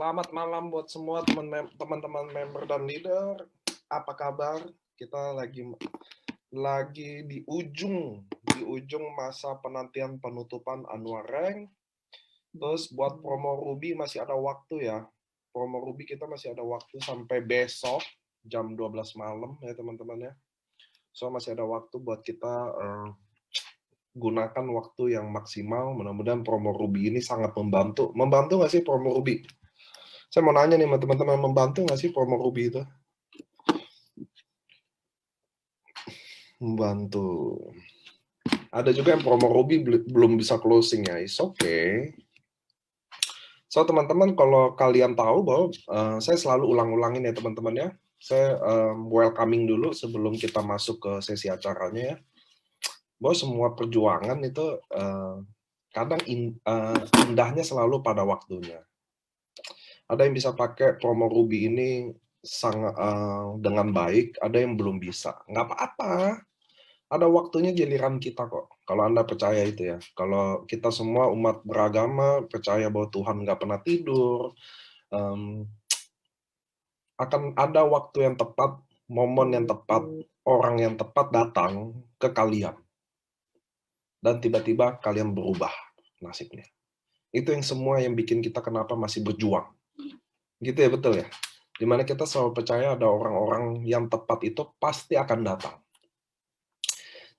Selamat malam buat semua teman-teman member dan leader. Apa kabar? Kita lagi di ujung masa penantian penutupan Annual Rank. Terus buat promo Ruby masih ada waktu ya. Promo Ruby kita masih ada waktu sampai besok jam 12 malam ya teman-teman ya. So masih ada waktu buat kita gunakan waktu yang maksimal. Mudah-mudahan promo Ruby ini sangat membantu. Membantu nggak sih promo Ruby? Saya mau nanya nih sama teman-teman, membantu nggak sih promo Ruby itu? Membantu. Ada juga yang promo Ruby belum bisa closing ya, it's okay. So teman-teman, kalau kalian tahu bahwa saya selalu ulang-ulangin ya teman-teman ya. Saya welcoming dulu sebelum kita masuk ke sesi acaranya ya. Bahwa semua perjuangan itu kadang indahnya selalu pada waktunya. Ada yang bisa pakai promo Ruby ini sangat dengan baik, ada yang belum bisa. Nggak apa-apa. Ada waktunya giliran kita kok. Kalau Anda percaya itu ya. Kalau kita semua umat beragama percaya bahwa Tuhan nggak pernah tidur, akan ada waktu yang tepat, momen yang tepat, orang yang tepat datang ke kalian. Dan tiba-tiba kalian berubah nasibnya. Itu yang semua yang bikin kita kenapa masih berjuang. Gitu ya, betul ya? Dimana kita selalu percaya ada orang-orang yang tepat itu pasti akan datang.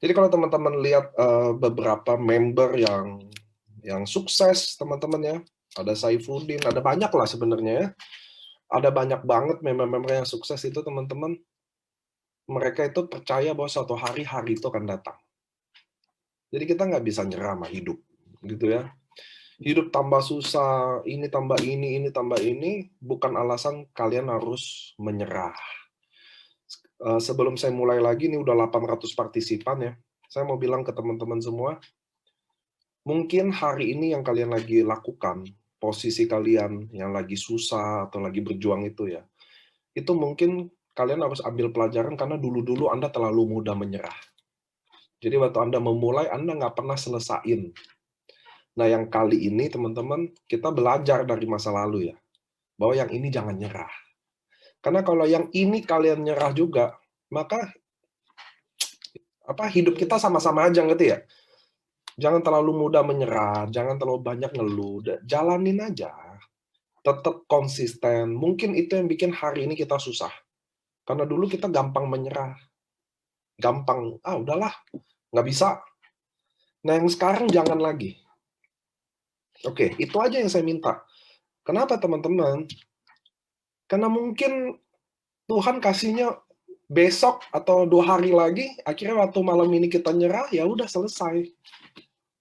Jadi kalau teman-teman lihat beberapa member yang sukses, teman-teman ya, ada Saifuddin, ada banyak lah sebenarnya ya. Ada banyak banget member-member yang sukses itu teman-teman. Mereka itu percaya bahwa suatu hari itu akan datang. Jadi kita nggak bisa nyerah sama hidup, gitu ya. Hidup tambah susah, ini tambah ini tambah ini, bukan alasan kalian harus menyerah. Sebelum saya mulai lagi, ini udah 800 partisipan ya. Saya mau bilang ke teman-teman semua, mungkin hari ini yang kalian lagi lakukan, posisi kalian yang lagi susah atau lagi berjuang itu ya, itu mungkin kalian harus ambil pelajaran karena dulu-dulu Anda terlalu mudah menyerah. Jadi waktu Anda memulai, Anda nggak pernah selesain. Nah yang kali ini teman-teman, kita belajar dari masa lalu ya, bahwa yang ini jangan nyerah. Karena kalau yang ini kalian nyerah juga, maka hidup kita sama-sama aja gitu ya. Jangan terlalu mudah menyerah, jangan terlalu banyak ngeluh, jalanin aja. Tetap konsisten. Mungkin itu yang bikin hari ini kita susah. Karena dulu kita gampang menyerah. Gampang, udahlah, nggak bisa. Nah, yang sekarang jangan lagi. Oke, itu aja yang saya minta. Kenapa, teman-teman? Karena mungkin Tuhan kasihnya besok atau 2 hari lagi, akhirnya waktu malam ini kita nyerah, ya udah selesai.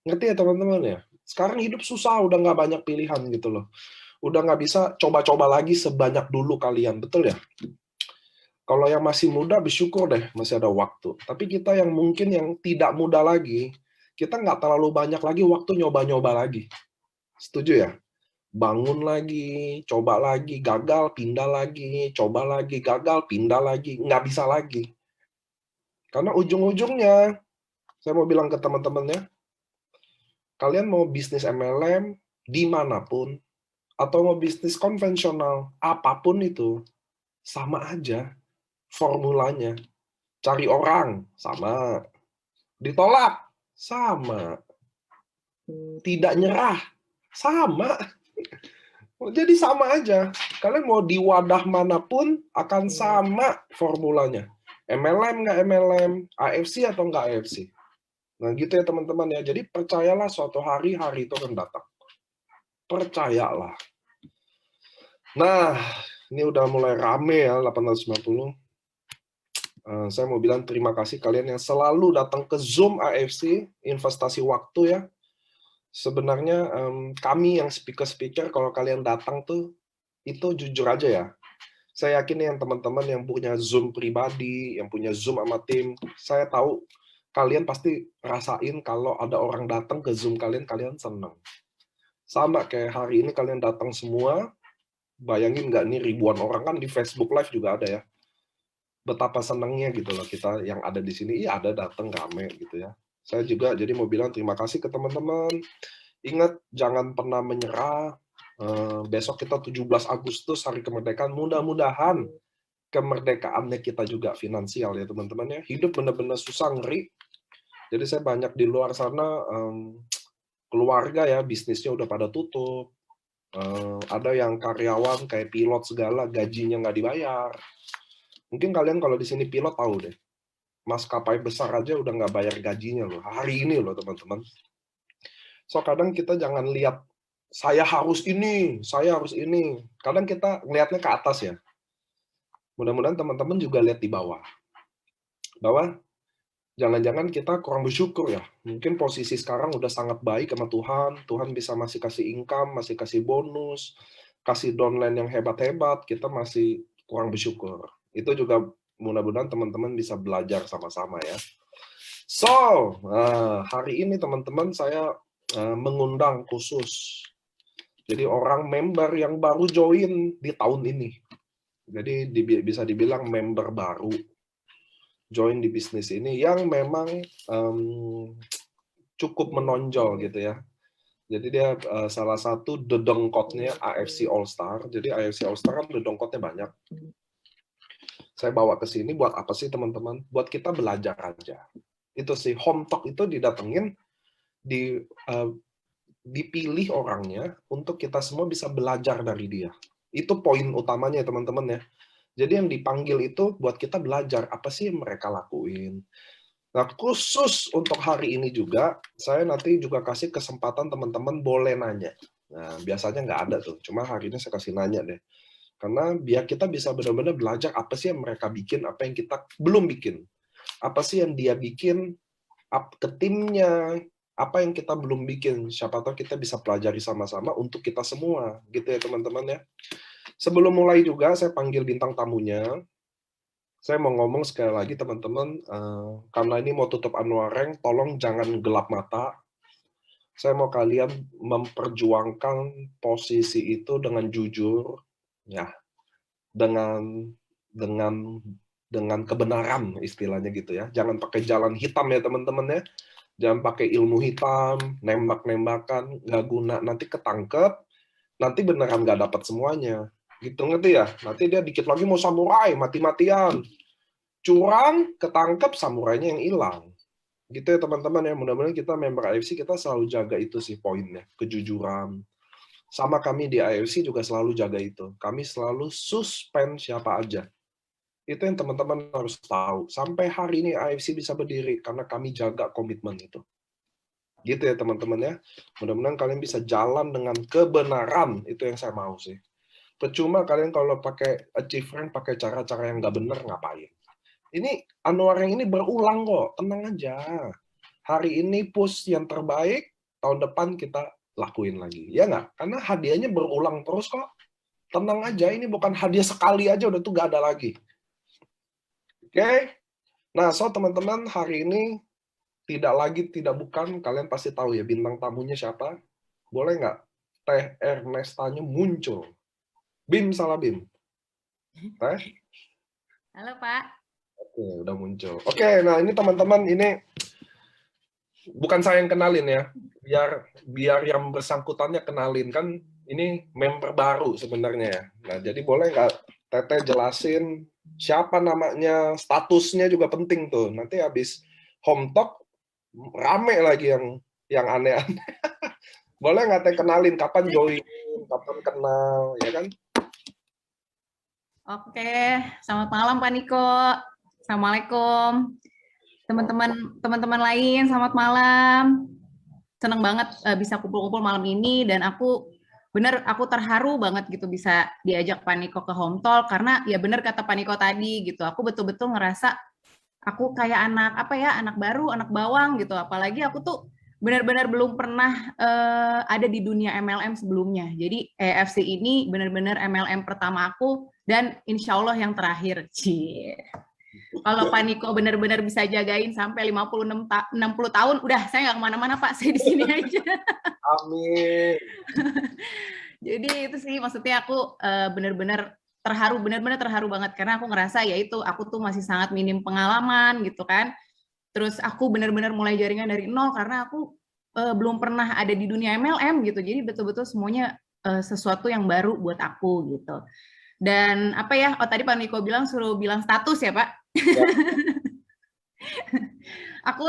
Ngerti ya, teman-teman ya? Sekarang hidup susah, udah nggak banyak pilihan gitu loh. Udah nggak bisa coba-coba lagi sebanyak dulu kalian, betul ya? Kalau yang masih muda, bersyukur deh, masih ada waktu. Tapi kita yang mungkin yang tidak muda lagi, kita nggak terlalu banyak lagi waktu nyoba-nyoba lagi. Setuju ya? Bangun lagi, coba lagi, gagal, pindah lagi, coba lagi, gagal, pindah lagi. Nggak bisa lagi. Karena ujung-ujungnya, saya mau bilang ke teman-temannya, kalian mau bisnis MLM, dimanapun, atau mau bisnis konvensional, apapun itu, sama aja formulanya. Cari orang, sama. Ditolak, sama. Tidak nyerah, sama. Jadi sama aja. Kalian mau di wadah manapun, akan sama formulanya. MLM nggak MLM, AFC atau nggak AFC. Nah gitu ya teman-teman ya. Jadi percayalah suatu hari itu akan datang. Percayalah. Nah, ini udah mulai rame ya, 850. Saya mau bilang terima kasih kalian yang selalu datang ke Zoom AFC, investasi waktu ya. Sebenarnya kami yang speaker-speaker, kalau kalian datang tuh, itu jujur aja ya. Saya yakin yang teman-teman yang punya Zoom pribadi, yang punya Zoom sama tim, saya tahu kalian pasti rasain kalau ada orang datang ke Zoom kalian, kalian senang. Sama kayak hari ini kalian datang semua, bayangin nggak nih ribuan orang kan di Facebook Live juga ada ya. Betapa senangnya gitu loh kita yang ada di sini, iya ada datang rame gitu ya. Saya juga jadi mau bilang terima kasih ke teman-teman. Ingat jangan pernah menyerah. Besok kita 17 Agustus, hari kemerdekaan. Mudah-mudahan kemerdekaannya kita juga finansial ya teman-teman ya. Hidup benar-benar susah, ngeri. Jadi saya banyak di luar sana, keluarga ya, bisnisnya udah pada tutup. Ada yang karyawan kayak pilot segala, gajinya nggak dibayar. Mungkin kalian kalau di sini pilot tahu deh, maskapai besar aja udah nggak bayar gajinya loh, hari ini loh teman-teman. So kadang kita jangan lihat, saya harus ini, saya harus ini. Kadang kita ngelihatnya ke atas ya. Mudah-mudahan teman-teman juga lihat di bawah. Bahwa jangan-jangan kita kurang bersyukur ya. Mungkin posisi sekarang udah sangat baik sama Tuhan. Tuhan bisa masih kasih income, masih kasih bonus, kasih downline yang hebat-hebat. Kita masih kurang bersyukur. Itu juga mudah-mudahan teman-teman bisa belajar sama-sama ya. So, hari ini teman-teman saya mengundang khusus. Jadi orang member yang baru join di tahun ini. Jadi bisa dibilang member baru join di bisnis ini yang memang cukup menonjol gitu ya. Jadi dia salah satu dedengkotnya AFC All Star. Jadi AFC All Star kan dedengkotnya banyak. Saya bawa ke sini buat apa sih teman-teman? Buat kita belajar aja. Itu sih, home talk itu didatengin, dipilih orangnya untuk kita semua bisa belajar dari dia. Itu poin utamanya teman-teman ya. Jadi yang dipanggil itu buat kita belajar apa sih yang mereka lakuin. Nah, khusus untuk hari ini juga, saya nanti juga kasih kesempatan teman-teman boleh nanya. Nah, biasanya nggak ada tuh, cuma hari ini saya kasih nanya deh. Karena biar kita bisa benar-benar belajar apa sih yang mereka bikin, apa yang kita belum bikin. Apa sih yang dia bikin ke timnya, apa yang kita belum bikin. Siapa tahu kita bisa pelajari sama-sama untuk kita semua. Gitu ya teman-teman ya. Sebelum mulai juga, saya panggil bintang tamunya. Saya mau ngomong sekali lagi teman-teman, karena ini mau tutup Anwareng, tolong jangan gelap mata. Saya mau kalian memperjuangkan posisi itu dengan jujur, ya, dengan kebenaran istilahnya gitu ya. Jangan pakai jalan hitam ya teman-teman ya. Jangan pakai ilmu hitam, nembak-nembakan, nggak guna. Nanti ketangkep, nanti beneran nggak dapat semuanya. Gitu ngerti ya? Nanti dia dikit lagi mau samurai, mati-matian. Curang, ketangkep, samurainya yang hilang. Gitu ya teman-teman ya, mudah-mudahan kita member AFC kita selalu jaga itu sih poinnya, kejujuran. Sama kami di AFC juga selalu jaga itu. Kami selalu suspend siapa aja. Itu yang teman-teman harus tahu. Sampai hari ini AFC bisa berdiri karena kami jaga komitmen itu. Gitu ya teman-teman ya. Mudah-mudahan kalian bisa jalan dengan kebenaran. Itu yang saya mau sih. Percuma kalian kalau pakai achievement, pakai cara-cara yang nggak benar, ngapain. Ini Anwareng ini berulang kok, tenang aja. Hari ini push yang terbaik, tahun depan kita lakuin lagi. Ya nggak? Karena hadiahnya berulang terus kok. Tenang aja, ini bukan hadiah sekali aja, udah tuh nggak ada lagi. Oke? Nah, so teman-teman, hari ini tidak lagi, tidak bukan, kalian pasti tahu ya bintang tamunya siapa. Boleh nggak Teh Ernestanya muncul? Bim, salah Bim. Teh? Halo Pak. Oke, udah muncul. Oke, nah ini teman-teman, ini bukan saya yang kenalin ya, biar yang bersangkutannya kenalin, kan ini member baru sebenarnya ya. Nah, jadi boleh nggak Teteh jelasin siapa namanya, statusnya juga penting tuh. Nanti habis home talk rame lagi yang aneh-aneh. Boleh nggak Teh kenalin kapan join, kapan kenal, ya kan? Oke, selamat malam Pak Niko. Assalamualaikum. Teman-teman lain, selamat malam. Seneng banget bisa kumpul-kumpul malam ini dan aku terharu banget gitu bisa diajak Pak Niko ke home talk karena ya bener kata Pak Niko tadi gitu. Aku betul-betul ngerasa aku kayak anak baru, anak bawang gitu. Apalagi aku tuh benar-benar belum pernah ada di dunia MLM sebelumnya. Jadi EFC ini benar-benar MLM pertama aku dan insya Allah yang terakhir. Cie. Kalau Pak Niko benar-benar bisa jagain sampai 60 tahun, udah saya nggak kemana-mana Pak, saya di sini aja. Amin. Jadi itu sih maksudnya aku benar-benar terharu banget karena aku ngerasa ya itu aku tuh masih sangat minim pengalaman gitu kan. Terus aku benar-benar mulai jaringan dari nol karena aku belum pernah ada di dunia MLM gitu. Jadi betul-betul semuanya sesuatu yang baru buat aku gitu. Dan apa ya? Oh tadi Pak Niko bilang suruh bilang status ya Pak. Ya. Aku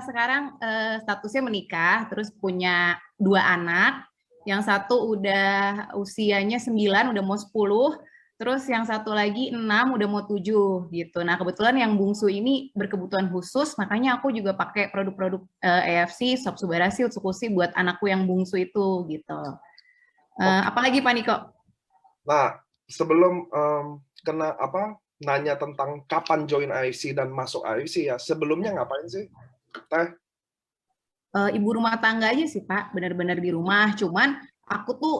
sekarang statusnya menikah, terus punya 2 anak. Yang satu udah usianya 9, udah mau 10. Terus yang satu lagi 6, udah mau 7 gitu. Nah kebetulan yang bungsu ini berkebutuhan khusus, makanya aku juga pakai produk-produk AFC, Sob Subarasi, Utsukushi buat anakku yang bungsu itu gitu. Apalagi Pak Niko? Nah, sebelum nanya tentang kapan join AFC dan masuk AFC ya, sebelumnya ngapain sih, Teh? Ibu rumah tangga aja sih Pak, benar-benar di rumah. Cuman aku tuh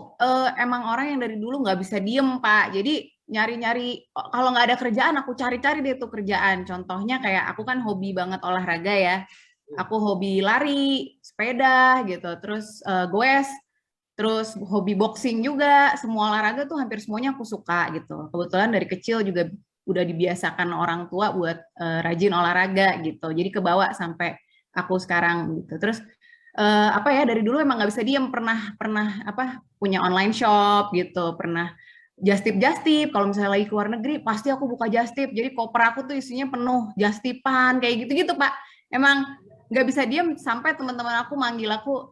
emang orang yang dari dulu nggak bisa diem Pak. Jadi nyari-nyari, kalau nggak ada kerjaan aku cari-cari deh tuh kerjaan. Contohnya kayak aku kan hobi banget olahraga ya. Aku hobi lari, sepeda gitu, terus goes, terus hobi boxing juga. Semua olahraga tuh hampir semuanya aku suka gitu. Kebetulan dari kecil juga udah dibiasakan orang tua buat rajin olahraga gitu. Jadi kebawa sampai aku sekarang gitu. Terus apa ya, dari dulu emang nggak bisa diem, pernah apa punya online shop gitu, pernah just tip kalau misalnya lagi keluar negeri pasti aku buka just tip. Jadi koper aku tuh isinya penuh just tipan kayak gitu-gitu Pak. Emang nggak bisa diem sampai teman-teman aku manggil aku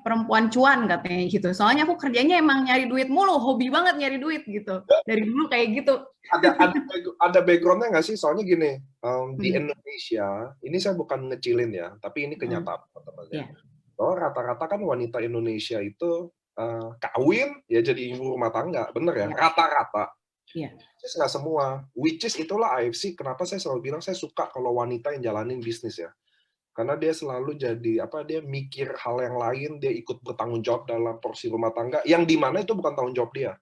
perempuan cuan katanya gitu. Soalnya aku kerjanya emang nyari duit mulu, hobi banget nyari duit gitu. Dari dulu kayak gitu. Ada background-nya nggak sih? Soalnya gini, di Indonesia, ini saya bukan ngecilin ya, tapi ini kenyataan teman-teman ya. Bahwa rata-rata kan wanita Indonesia itu kawin ya jadi ibu rumah tangga, bener ya? Rata-rata. Which nggak semua. Which is itulah AFC. Kenapa saya selalu bilang saya suka kalau wanita yang jalanin bisnis ya. Karena dia selalu jadi dia mikir hal yang lain, dia ikut bertanggung jawab dalam porsi rumah tangga, yang dimana itu bukan tanggung jawab dia.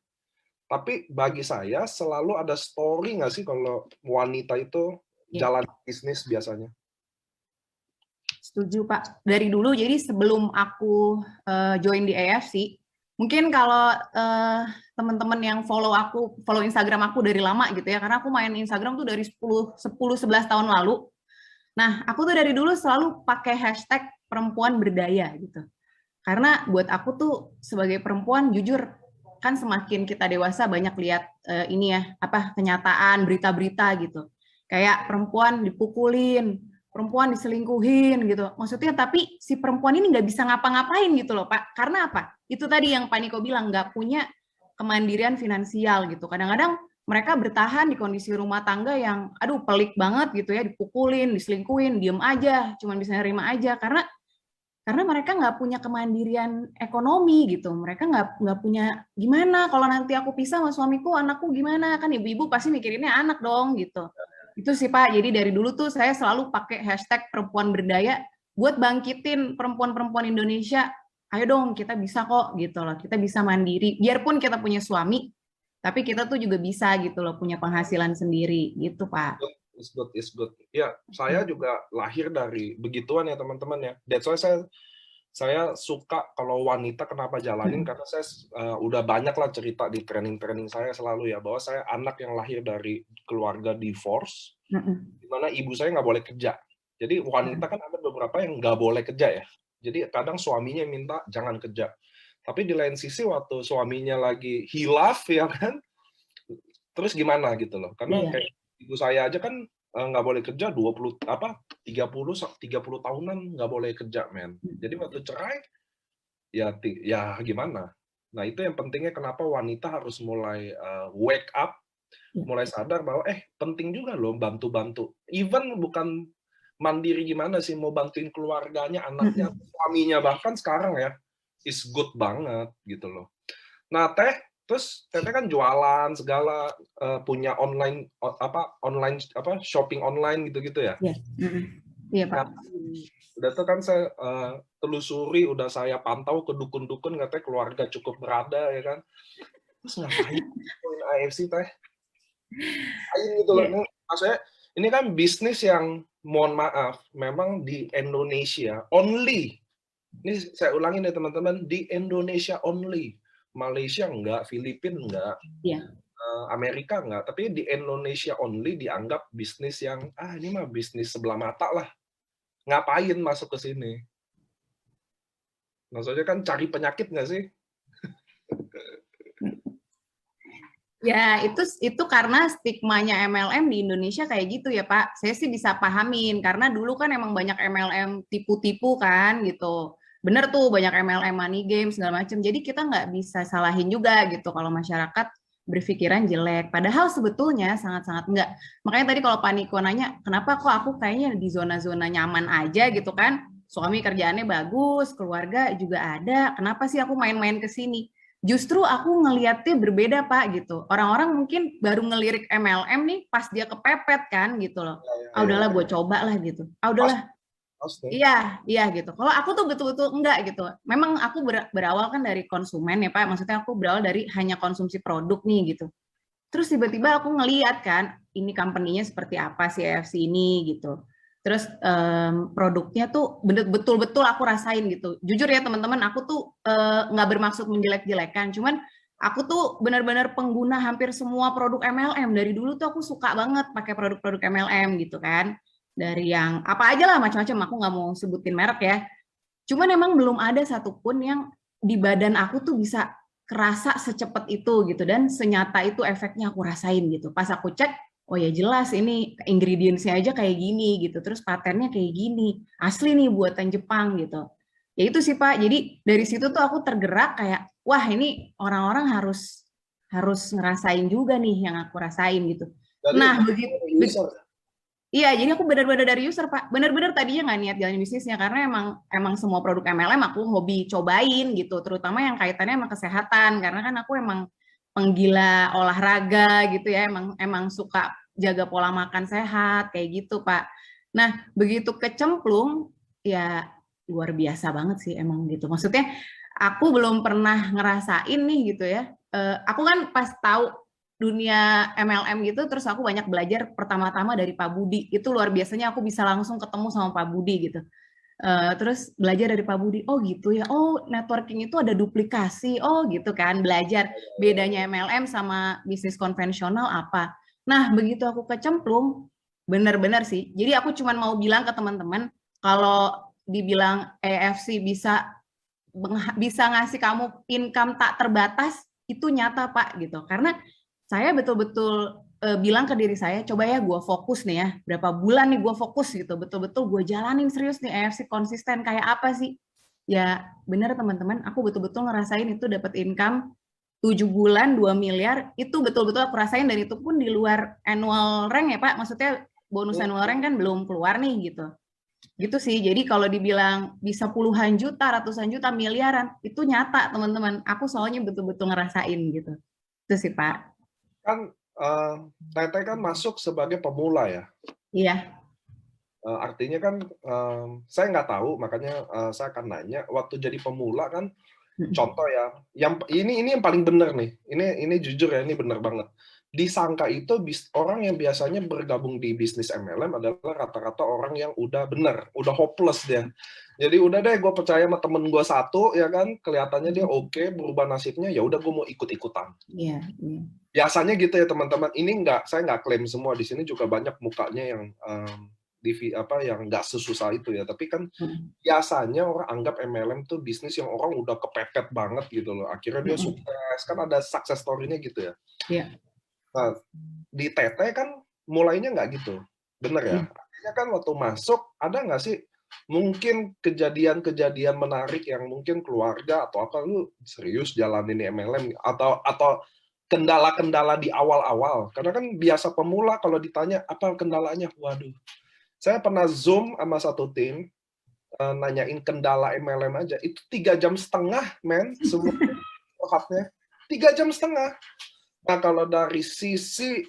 Tapi bagi saya selalu ada story nggak sih kalau wanita itu jalan bisnis biasanya? Setuju Pak. Dari dulu, jadi sebelum aku join di AFC, mungkin kalau teman-teman yang follow Instagram aku dari lama gitu ya, karena aku main Instagram tuh dari 10-11 tahun lalu. Nah, aku tuh dari dulu selalu pakai hashtag perempuan berdaya gitu. Karena buat aku tuh sebagai perempuan, jujur, kan semakin kita dewasa banyak lihat kenyataan, berita-berita gitu. Kayak perempuan dipukulin, perempuan diselingkuhin gitu. Maksudnya tapi si perempuan ini nggak bisa ngapa-ngapain gitu loh Pak. Karena apa? Itu tadi yang Pak Niko bilang, nggak punya kemandirian finansial gitu. Kadang-kadang mereka bertahan di kondisi rumah tangga yang pelik banget gitu ya, dipukulin, diselingkuhin, diem aja, cuman bisa nerima aja karena mereka nggak punya kemandirian ekonomi gitu. Mereka nggak punya gimana kalau nanti aku pisah sama suamiku, anakku gimana, kan ibu-ibu pasti mikirinnya anak dong gitu. Itu sih Pak, jadi dari dulu tuh saya selalu pakai hashtag perempuan berdaya buat bangkitin perempuan-perempuan Indonesia. Ayo dong, kita bisa kok gitu loh, kita bisa mandiri. Biarpun kita punya suami, tapi kita tuh juga bisa gitu loh, punya penghasilan sendiri gitu Pak. Is good. Ya, saya juga lahir dari begituan ya teman-teman ya. That's why saya suka kalau wanita kenapa jalanin, karena saya udah banyak lah cerita di training saya selalu ya, bahwa saya anak yang lahir dari keluarga divorce, di mana ibu saya nggak boleh kerja. Jadi wanita kan ada beberapa yang nggak boleh kerja ya. Jadi kadang suaminya minta jangan kerja. Tapi di lain sisi waktu suaminya lagi hilaf ya kan, terus gimana gitu loh. Karena kayak ibu saya aja kan nggak boleh kerja 30 tahunan nggak boleh kerja, men. Jadi waktu cerai ya gimana. Nah, itu yang pentingnya kenapa wanita harus mulai wake up, mulai sadar bahwa penting juga loh bantu-bantu. Even bukan mandiri gimana sih, mau bantuin keluarganya, anaknya, suaminya bahkan sekarang ya is good banget gitu loh. Nah, terus Teteh kan jualan segala, punya online shopping online gitu-gitu ya? Iya Pak. Udah tuh kan saya telusuri, udah saya pantau ke dukun-dukun, katanya keluarga cukup berada ya kan. Terus ngapain join AFC Teh? Ngapain gitu loh. Maksudnya ini kan bisnis yang mohon maaf memang di Indonesia only. Ini saya ulangin ya teman-teman, di Indonesia only. Malaysia enggak, Filipina enggak, Amerika enggak, tapi di Indonesia only dianggap bisnis yang ini mah bisnis sebelah mata lah. Ngapain masuk ke sini? Maksudnya kan cari penyakit nggak sih? Ya, itu karena stigmanya MLM di Indonesia kayak gitu ya, Pak. Saya sih bisa pahamin, karena dulu kan emang banyak MLM tipu-tipu kan, gitu. Bener tuh, banyak MLM money game, segala macam. Jadi kita nggak bisa salahin juga gitu kalau masyarakat berpikiran jelek. Padahal sebetulnya sangat-sangat enggak. Makanya tadi kalau Pak Niko nanya, kenapa kok aku kayaknya di zona-zona nyaman aja gitu kan? Suami kerjaannya bagus, keluarga juga ada. Kenapa sih aku main-main ke sini? Justru aku ngeliatnya berbeda Pak gitu. Orang-orang mungkin baru ngelirik MLM nih pas dia kepepet kan gitu loh. Ah udahlah gue coba lah gitu. Ah udahlah. Pasti. Iya, iya gitu. Kalau aku tuh betul-betul enggak gitu. Memang aku berawal kan dari konsumen ya Pak. Maksudnya aku berawal dari hanya konsumsi produk nih gitu. Terus tiba-tiba aku ngeliat kan, ini company-nya seperti apa sih EFC ini gitu. Terus produknya tuh betul-betul aku rasain gitu. Jujur ya teman-teman, aku tuh nggak bermaksud menjelek-jelekan, cuman aku tuh benar-benar pengguna hampir semua produk MLM. Dari dulu tuh aku suka banget pakai produk-produk MLM gitu kan. Dari yang apa aja lah macam-macam, aku nggak mau sebutin merek ya. Cuman emang belum ada satupun yang di badan aku tuh bisa kerasa secepat itu gitu dan senyata itu efeknya aku rasain gitu. Pas aku cek, oh ya jelas ini ingredientsnya aja kayak gini gitu, terus patennya kayak gini, asli nih buatan Jepang gitu. Ya itu sih Pak. Jadi dari situ tuh aku tergerak kayak, wah ini orang-orang harus harus ngerasain juga nih yang aku rasain gitu. Jadi Nah begitu. user. Iya, jadi aku benar-benar dari user, Pak. Benar-benar tadinya nggak niat jalan bisnisnya, karena emang semua produk MLM aku hobi cobain gitu, terutama yang kaitannya sama kesehatan, karena kan aku emang penggila olahraga gitu ya, emang suka jaga pola makan sehat, kayak gitu, Pak. Nah, begitu kecemplung, ya luar biasa banget sih emang gitu. Maksudnya, aku belum pernah ngerasain nih gitu ya. Aku kan pas tahu dunia MLM gitu, terus aku banyak belajar pertama-tama dari Pak Budi. Itu luar biasanya aku bisa langsung ketemu sama Pak Budi gitu. Terus belajar dari Pak Budi, oh gitu ya, oh networking itu ada duplikasi, oh gitu kan, belajar bedanya MLM sama bisnis konvensional apa. Nah, begitu aku kecemplung, benar-benar sih. Jadi aku cuma mau bilang ke teman-teman, kalau dibilang EFC bisa ngasih kamu income tak terbatas, itu nyata Pak gitu. Karena saya betul-betul bilang ke diri saya, coba ya gue fokus nih ya, berapa bulan nih gue fokus gitu, betul-betul gue jalanin serius nih EFC konsisten kayak apa sih? Ya benar teman-teman, aku betul-betul ngerasain itu dapat income 7 bulan 2 miliar, itu betul-betul aku rasain dan itu pun di luar annual rank ya Pak, maksudnya bonus annual rank kan belum keluar nih gitu. Gitu sih, jadi kalau dibilang bisa puluhan juta, ratusan juta, miliaran, itu nyata teman-teman. Aku soalnya betul-betul ngerasain gitu. Itu sih Pak. Kan Tete kan masuk sebagai pemula ya. Iya. Artinya kan saya nggak tahu, makanya saya akan nanya. Waktu jadi pemula kan, contoh ya, ini yang paling benar nih. Ini jujur ya, ini benar banget. Disangka itu orang yang biasanya bergabung di bisnis MLM adalah rata-rata orang yang udah benar, udah hopeless dia. Jadi udah deh, gue percaya sama temen gue satu, ya kan, kelihatannya dia oke, berubah nasibnya, ya udah gue mau ikut-ikutan. Iya, iya. Biasanya gitu ya teman-teman. Ini saya nggak klaim semua, di sini juga banyak mukanya yang yang nggak sesusah itu ya. Tapi kan biasanya orang anggap MLM tuh bisnis yang orang udah kepepet banget gitu loh. Akhirnya dia sukses, kan ada success story-nya gitu ya. Iya. Nah, di TT kan mulainya nggak gitu, bener ya? Artinya kan waktu masuk, ada nggak sih mungkin kejadian-kejadian menarik yang mungkin keluarga atau apa, lu serius jalanin MLM atau kendala-kendala di awal-awal? Karena kan biasa pemula kalau ditanya apa kendalanya, waduh. Saya pernah Zoom sama satu tim, nanyain kendala MLM aja, itu 3,5 jam, men, semua curhatnya. 3,5 jam. Nah, kalau dari sisi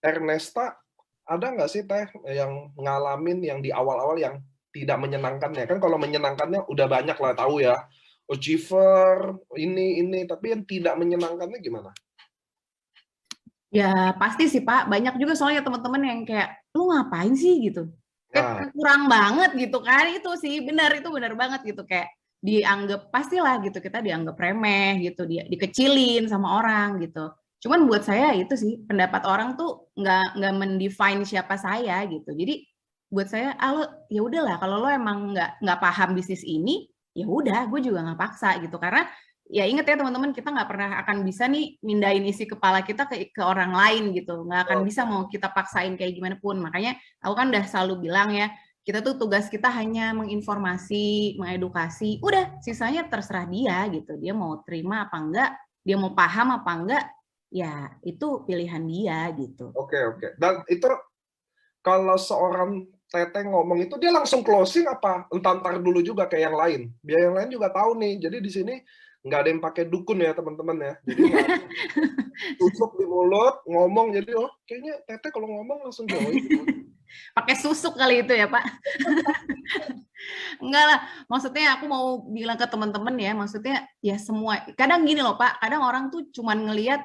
Ernesta, ada nggak sih Teh yang ngalamin yang di awal-awal yang tidak menyenangkannya? Kan kalau menyenangkannya udah banyak lah tahu ya, achiever, ini, tapi yang tidak menyenangkannya gimana? Ya pasti sih Pak, banyak juga soalnya teman-teman yang kayak, lu ngapain sih gitu? Kayak kurang banget gitu kan, itu sih benar, itu benar banget gitu, kayak dianggap, pastilah gitu, kita dianggap remeh gitu, dikecilin sama orang gitu. Cuman buat saya itu sih, pendapat orang tuh nggak mendefine siapa saya gitu. Jadi buat saya, ya udahlah, kalau lo emang nggak paham bisnis ini, ya udah, gue juga nggak paksa gitu. Karena ya inget ya teman-teman, kita nggak pernah akan bisa nih mindahin isi kepala kita ke orang lain gitu, nggak akan bisa mau kita paksain kayak gimana pun. Makanya aku kan udah selalu bilang ya, kita tuh tugas kita hanya menginformasi, mengedukasi, udah sisanya terserah dia gitu, dia mau terima apa enggak, dia mau paham apa enggak, ya itu pilihan dia gitu. Oke. Dan itu kalau seorang Teteh ngomong itu dia langsung closing apa entar dulu juga kayak yang lain? Biar yang lain juga tahu nih. Jadi di sini nggak ada yang pakai dukun ya teman-teman ya. Jadi nggak ada tusuk di mulut ngomong. Jadi kayaknya Teteh kalau ngomong langsung join. Pakai susuk kali itu ya Pak. Enggak lah, maksudnya aku mau bilang ke teman-teman ya, maksudnya ya semua, kadang gini loh Pak, kadang orang tuh cuman ngelihat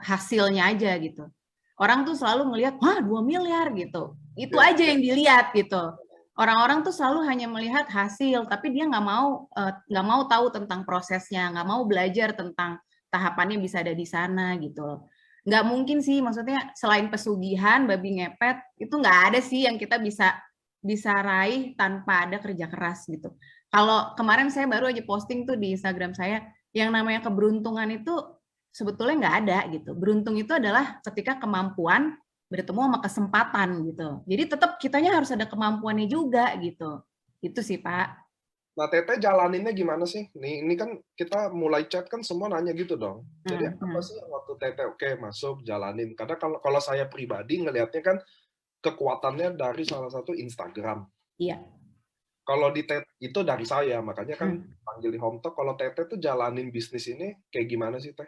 hasilnya aja gitu. Orang tuh selalu ngelihat, wah 2 miliar gitu. Itu aja yang dilihat gitu. Orang-orang tuh selalu hanya melihat hasil, tapi dia nggak mau tahu tentang prosesnya, nggak mau belajar tentang tahapannya bisa ada di sana gitu loh. Nggak mungkin sih, maksudnya selain pesugihan, babi ngepet, itu nggak ada sih yang kita bisa raih tanpa ada kerja keras gitu. Kalau kemarin saya baru aja posting tuh di Instagram saya, yang namanya keberuntungan itu sebetulnya nggak ada gitu. Beruntung itu adalah ketika kemampuan bertemu sama kesempatan gitu. Jadi tetap kitanya harus ada kemampuannya juga gitu. Itu sih Pak. Nah, Teteh jalaninnya gimana sih? Ini kan kita mulai chat kan semua nanya gitu dong. Jadi apa sih yang waktu Teteh oke masuk jalanin? Karena kalau saya pribadi ngelihatnya kan kekuatannya dari salah satu Instagram. Iya. Kalau di itu dari saya, makanya kan panggil di Home Talk. Kalau Teteh tuh jalanin bisnis ini kayak gimana sih Teh?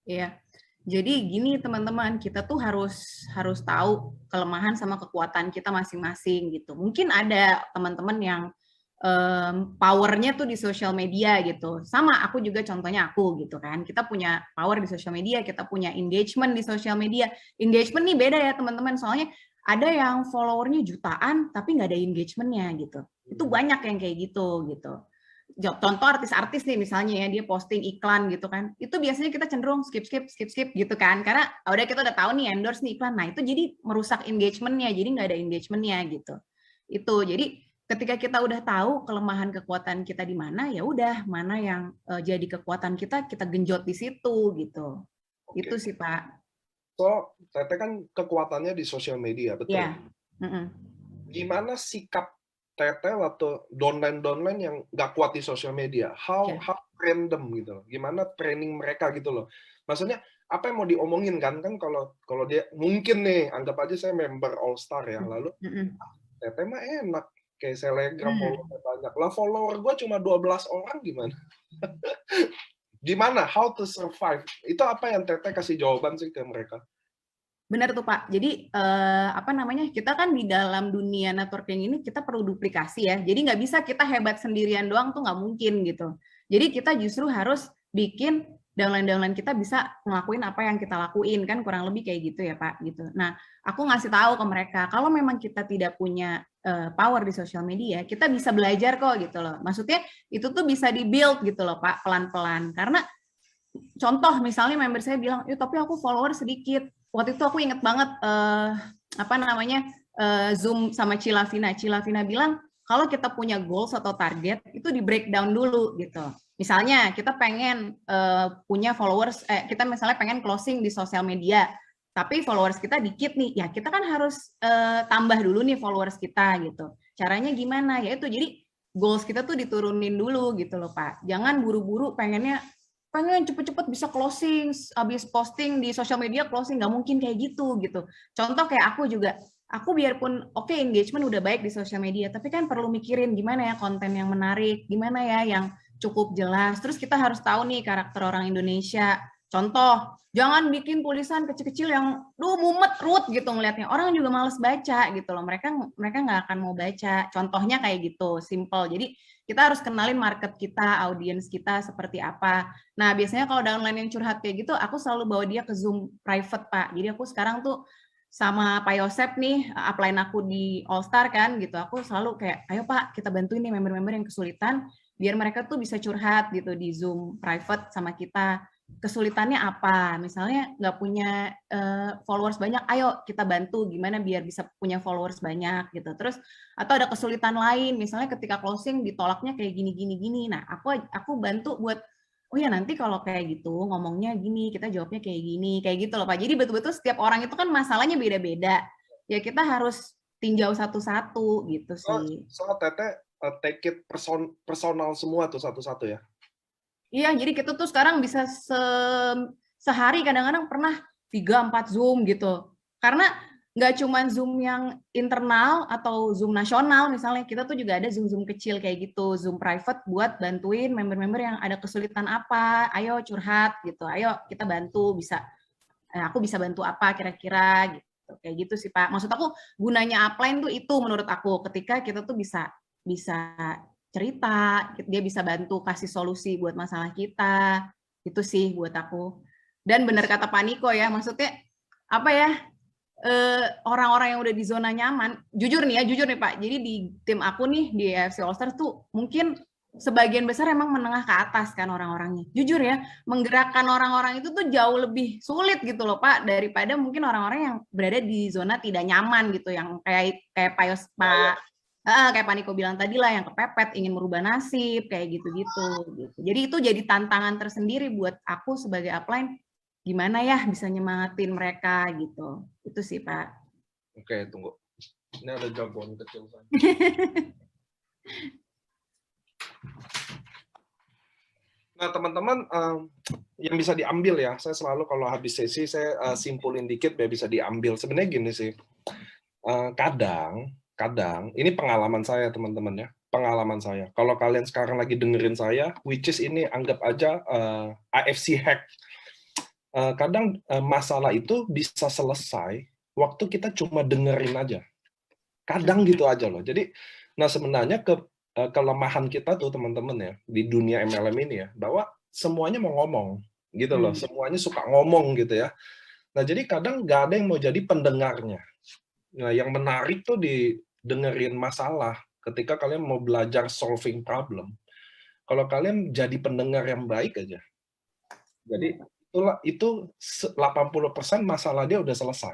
Iya. Jadi gini teman-teman, kita tuh harus tahu kelemahan sama kekuatan kita masing-masing gitu. Mungkin ada teman-teman yang powernya tuh di sosial media gitu. Sama aku juga contohnya aku gitu kan. Kita punya power di sosial media, kita punya engagement di sosial media. Engagement nih beda ya teman-teman, soalnya ada yang followernya jutaan tapi nggak ada engagementnya gitu. Itu banyak yang kayak gitu gitu. Contoh artis-artis nih misalnya ya, dia posting iklan gitu kan, itu biasanya kita cenderung skip gitu kan, karena udah kita udah tahu nih endorse nih iklan, nah itu jadi merusak engagementnya, jadi nggak ada engagementnya gitu. Itu jadi ketika kita udah tahu kelemahan kekuatan kita di mana, ya udah mana yang jadi kekuatan kita genjot di situ gitu. Itu sih Pak. So, Teteh kan kekuatannya di sosial media, betul? Iya. Gimana sikap Teteh waktu downline yang nggak kuat di sosial media? How random gitu loh. Gimana training mereka gitu loh. Maksudnya apa yang mau diomongin kan kalau dia mungkin nih anggap aja saya member All Star ya, lalu Teteh mah enak kayak Telegram follower banyak lah, follower gue cuma 12 orang gimana? Gimana how to survive? Itu apa yang Teteh kasih jawaban sih ke mereka? Benar tuh Pak. Jadi kita kan di dalam dunia networking ini kita perlu duplikasi ya. Jadi nggak bisa kita hebat sendirian doang tuh nggak mungkin gitu. Jadi kita justru harus bikin downline kita bisa ngelakuin apa yang kita lakuin, kan kurang lebih kayak gitu ya Pak gitu. Nah, aku ngasih tahu ke mereka kalau memang kita tidak punya power di sosial media, kita bisa belajar kok gitu loh. Maksudnya itu tuh bisa di-build gitu loh Pak, pelan-pelan. Karena contoh misalnya member saya bilang, tapi aku follower sedikit. Waktu itu aku inget banget Zoom sama Cilavina. Cilavina bilang kalau kita punya goals atau target itu di breakdown dulu gitu. Misalnya kita pengen punya followers, kita misalnya pengen closing di sosial media, tapi followers kita dikit nih, ya kita kan harus tambah dulu nih followers kita gitu. Caranya gimana? Ya itu jadi goals kita tuh diturunin dulu gitu loh Pak. Jangan buru-buru pengen cepet-cepet bisa closing, habis posting di sosial media closing, nggak mungkin kayak gitu. Contoh kayak aku juga, aku biarpun oke engagement udah baik di sosial media, tapi kan perlu mikirin gimana ya konten yang menarik, gimana ya yang cukup jelas. Terus kita harus tahu nih karakter orang Indonesia. Contoh, jangan bikin tulisan kecil-kecil yang mumet ruwet gitu ngelihatnya. Orang juga males baca gitu loh. Mereka nggak akan mau baca. Contohnya kayak gitu, simple. Jadi kita harus kenalin market kita, audiens kita seperti apa. Nah, biasanya kalau downline yang curhat kayak gitu, aku selalu bawa dia ke Zoom private, Pak. Jadi aku sekarang tuh sama Pak Yosep nih, upline aku di All Star kan gitu. Aku selalu kayak, ayo Pak, kita bantuin nih member-member yang kesulitan, biar mereka tuh bisa curhat gitu di Zoom private sama kita. Kesulitannya apa? Misalnya nggak punya followers banyak, ayo kita bantu gimana biar bisa punya followers banyak gitu. Terus atau ada kesulitan lain, misalnya ketika closing ditolaknya kayak gini. Nah, aku bantu buat oh ya nanti kalau kayak gitu ngomongnya gini, kita jawabnya kayak gitu loh Pak. Jadi betul-betul setiap orang itu kan masalahnya beda-beda. Ya kita harus tinjau satu-satu gitu sih. Teteh take it personal semua tuh satu-satu ya. Iya, jadi kita tuh sekarang bisa sehari kadang-kadang pernah 3-4 Zoom gitu. Karena nggak cuma Zoom yang internal atau Zoom nasional misalnya, kita tuh juga ada Zoom-Zoom kecil kayak gitu, Zoom private buat bantuin member-member yang ada kesulitan apa, ayo curhat gitu, ayo kita bantu, aku bisa bantu apa kira-kira gitu. Kayak gitu sih Pak. Maksud aku gunanya upline tuh itu menurut aku, ketika kita tuh bisa cerita, dia bisa bantu kasih solusi buat masalah kita, itu sih buat aku. Dan benar kata Pak Niko ya, maksudnya apa ya, orang-orang yang udah di zona nyaman, jujur nih Pak, jadi di tim aku nih di AFC All Stars tuh mungkin sebagian besar emang menengah ke atas kan orang-orangnya. Jujur ya, menggerakkan orang-orang itu tuh jauh lebih sulit gitu loh Pak, daripada mungkin orang-orang yang berada di zona tidak nyaman gitu, yang kayak kayak Pak Niko bilang tadi lah, yang kepepet ingin merubah nasib kayak gitu-gitu. Jadi itu jadi tantangan tersendiri buat aku sebagai upline, gimana ya bisa nyemangatin mereka gitu. Itu sih Pak. Oke, tunggu. Ini ada jagoan kecil kan. Nah teman-teman, yang bisa diambil ya, saya selalu kalau habis sesi saya simpulin dikit biar bisa diambil. Sebenarnya gini sih, kadang ini pengalaman saya teman-teman ya, pengalaman saya. Kalau kalian sekarang lagi dengerin saya, which is ini anggap aja AFC hack. Kadang masalah itu bisa selesai waktu kita cuma dengerin aja. Kadang gitu aja loh. Jadi, nah sebenarnya kelemahan kita tuh teman-teman ya di dunia MLM ini ya, bahwa semuanya mau ngomong gitu loh. Semuanya suka ngomong gitu ya. Nah jadi kadang nggak ada yang mau jadi pendengarnya. Nah yang menarik tuh didengerin masalah ketika kalian mau belajar solving problem. Kalau kalian jadi pendengar yang baik aja. Jadi itu 80% masalah dia udah selesai.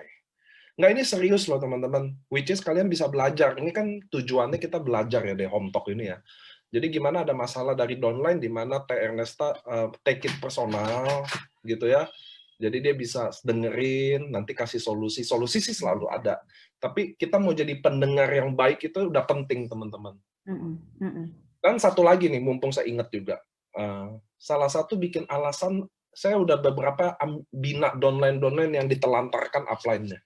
Nggak, ini serius loh teman-teman. Which is kalian bisa belajar. Ini kan tujuannya kita belajar ya di Home Talk ini ya. Jadi gimana ada masalah dari downline, di mana Teh Ernesta take it personal gitu ya. Jadi dia bisa dengerin, nanti kasih solusi. Solusi sih selalu ada. Tapi kita mau jadi pendengar yang baik itu udah penting teman-teman. Dan satu lagi nih, mumpung saya ingat juga. Salah satu bikin alasan, saya udah beberapa bina downline yang ditelantarkan upline-nya.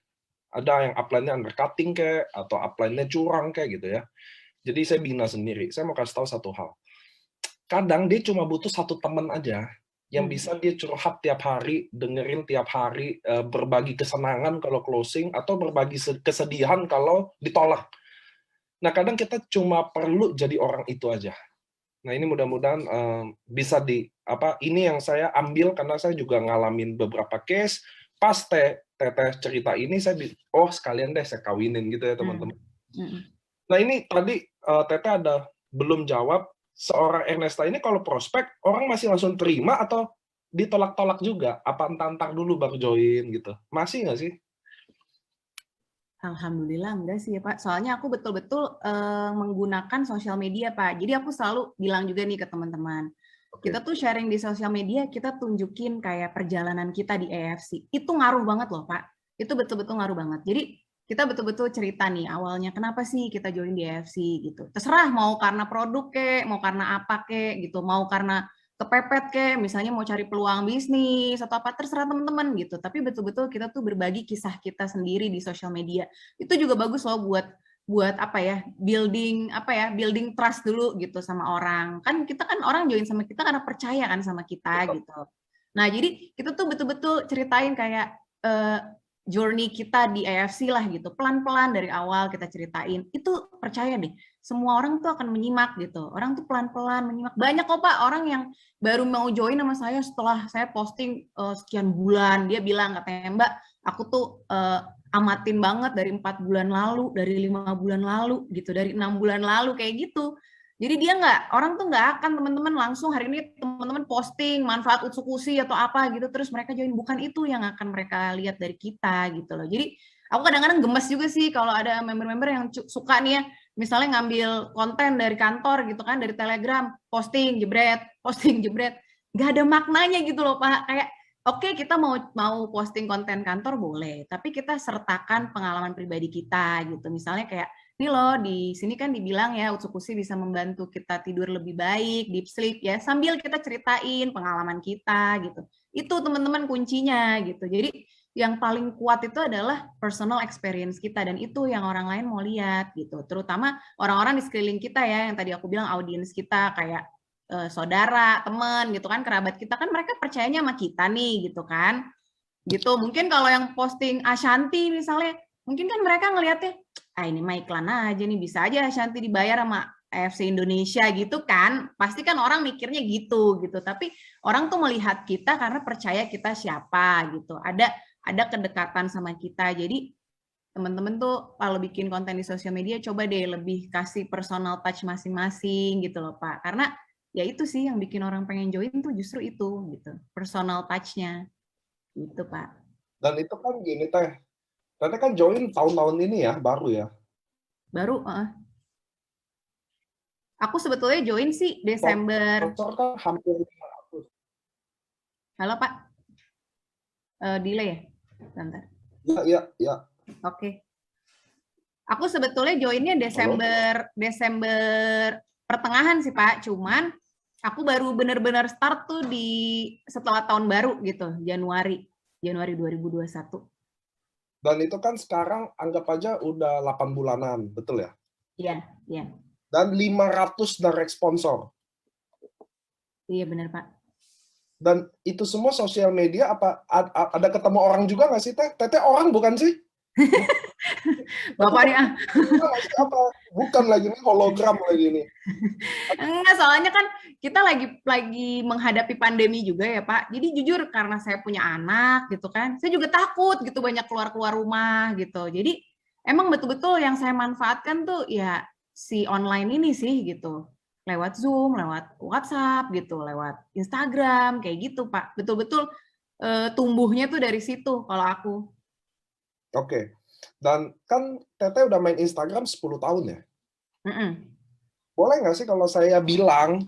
Ada yang upline-nya undercutting kayak, atau upline-nya curang kayak gitu ya. Jadi saya bina sendiri. Saya mau kasih tahu satu hal. Kadang dia cuma butuh satu teman aja, yang bisa dia curhat tiap hari, dengerin tiap hari, berbagi kesenangan kalau closing, atau berbagi kesedihan kalau ditolak. Nah kadang kita cuma perlu jadi orang itu aja. Nah ini mudah-mudahan bisa ini yang saya ambil karena saya juga ngalamin beberapa case, pas Teteh cerita ini saya sekalian deh saya kawinin gitu ya teman-teman. Nah ini tadi Teteh ada belum jawab, seorang Ernesta ini kalau prospek orang masih langsung terima atau ditolak-tolak juga? Apa entar dulu baru join gitu? Masih nggak sih? Alhamdulillah enggak sih ya Pak. Soalnya aku betul-betul menggunakan sosial media Pak. Jadi aku selalu bilang juga nih ke teman-teman, kita tuh sharing di sosial media, kita tunjukin kayak perjalanan kita di AFC. Itu ngaruh banget loh Pak. Itu betul-betul ngaruh banget. Jadi kita betul-betul cerita nih awalnya kenapa sih kita join di AFC gitu. Terserah mau karena produk kek, mau karena apa kek gitu, mau karena kepepet kek, misalnya mau cari peluang bisnis atau apa, terserah teman-teman gitu. Tapi betul-betul kita tuh berbagi kisah kita sendiri di sosial media. Itu juga bagus loh buat building trust dulu gitu sama orang. Kan kita kan orang join sama kita karena percaya kan sama kita gitu. Nah, jadi kita tuh betul-betul ceritain kayak journey kita di AFC lah gitu. Pelan-pelan dari awal kita ceritain. Itu percaya deh, semua orang tuh akan menyimak gitu. Orang tuh pelan-pelan menyimak. Banyak kok Pak orang yang baru mau join sama saya setelah saya posting sekian bulan. Dia bilang, katanya Mbak, aku tuh amatin banget dari 4 bulan lalu, dari 5 bulan lalu gitu, dari 6 bulan lalu kayak gitu. Jadi dia orang tuh nggak akan teman-teman langsung hari ini teman-teman posting manfaat Utsukushi atau apa gitu terus mereka join, bukan itu yang akan mereka lihat dari kita gitu loh. Jadi aku kadang-kadang gemes juga sih kalau ada member-member yang suka nih ya, misalnya ngambil konten dari kantor gitu kan, dari Telegram, posting jebret, nggak ada maknanya gitu loh Pak. Kayak oke, kita mau posting konten kantor boleh, tapi kita sertakan pengalaman pribadi kita gitu. Misalnya kayak ini loh, di sini kan dibilang ya Utsukushi bisa membantu kita tidur lebih baik, deep sleep ya, sambil kita ceritain pengalaman kita gitu. Itu teman-teman kuncinya gitu. Jadi yang paling kuat itu adalah personal experience kita, dan itu yang orang lain mau lihat gitu. Terutama orang-orang di sekeliling kita ya, yang tadi aku bilang audiens kita, kayak saudara, teman gitu kan, kerabat kita kan, mereka percayanya sama kita nih gitu kan. Gitu. Mungkin kalau yang posting Ashanti misalnya, mungkin kan mereka ngelihatnya, ini mah iklan aja nih, bisa aja Ashanti dibayar sama AFC Indonesia gitu kan. Pasti kan orang mikirnya gitu. Tapi orang tuh melihat kita karena percaya kita siapa gitu. Ada kedekatan sama kita. Jadi teman-teman tuh kalau bikin konten di sosial media, coba deh lebih kasih personal touch masing-masing gitu loh Pak. Karena ya itu sih yang bikin orang pengen join tuh justru itu gitu. Personal touch-nya gitu Pak. Dan itu kan gini Teh kan join tahun-tahun ini ya, baru ya. Baru, aku sebetulnya join sih Desember. Sponsor kan hampir 500. Halo Pak, delay ya? Bentar. Ya. Oke. Aku sebetulnya joinnya Desember pertengahan sih Pak. Cuman aku baru benar-benar start tuh setelah tahun baru gitu, Januari 2021. Dan itu kan sekarang anggap aja udah 8 bulanan, betul ya? Iya. Dan 500 direct sponsor. Iya benar Pak. Dan itu semua sosial media, apa ada ketemu orang juga nggak sih Teh? Teteh orang bukan sih? Bapak nih apa? Bukan lagi nih, hologram lagi nih. Enggak, soalnya kan kita lagi menghadapi pandemi juga ya Pak. Jadi jujur karena saya punya anak gitu kan, saya juga takut gitu banyak keluar rumah gitu. Jadi emang betul-betul yang saya manfaatkan tuh ya si online ini sih gitu. Lewat Zoom, lewat WhatsApp gitu, lewat Instagram kayak gitu Pak. Betul-betul tumbuhnya tuh dari situ kalau aku. Oke. Dan kan Teteh udah main Instagram 10 tahun ya? Boleh nggak sih kalau saya bilang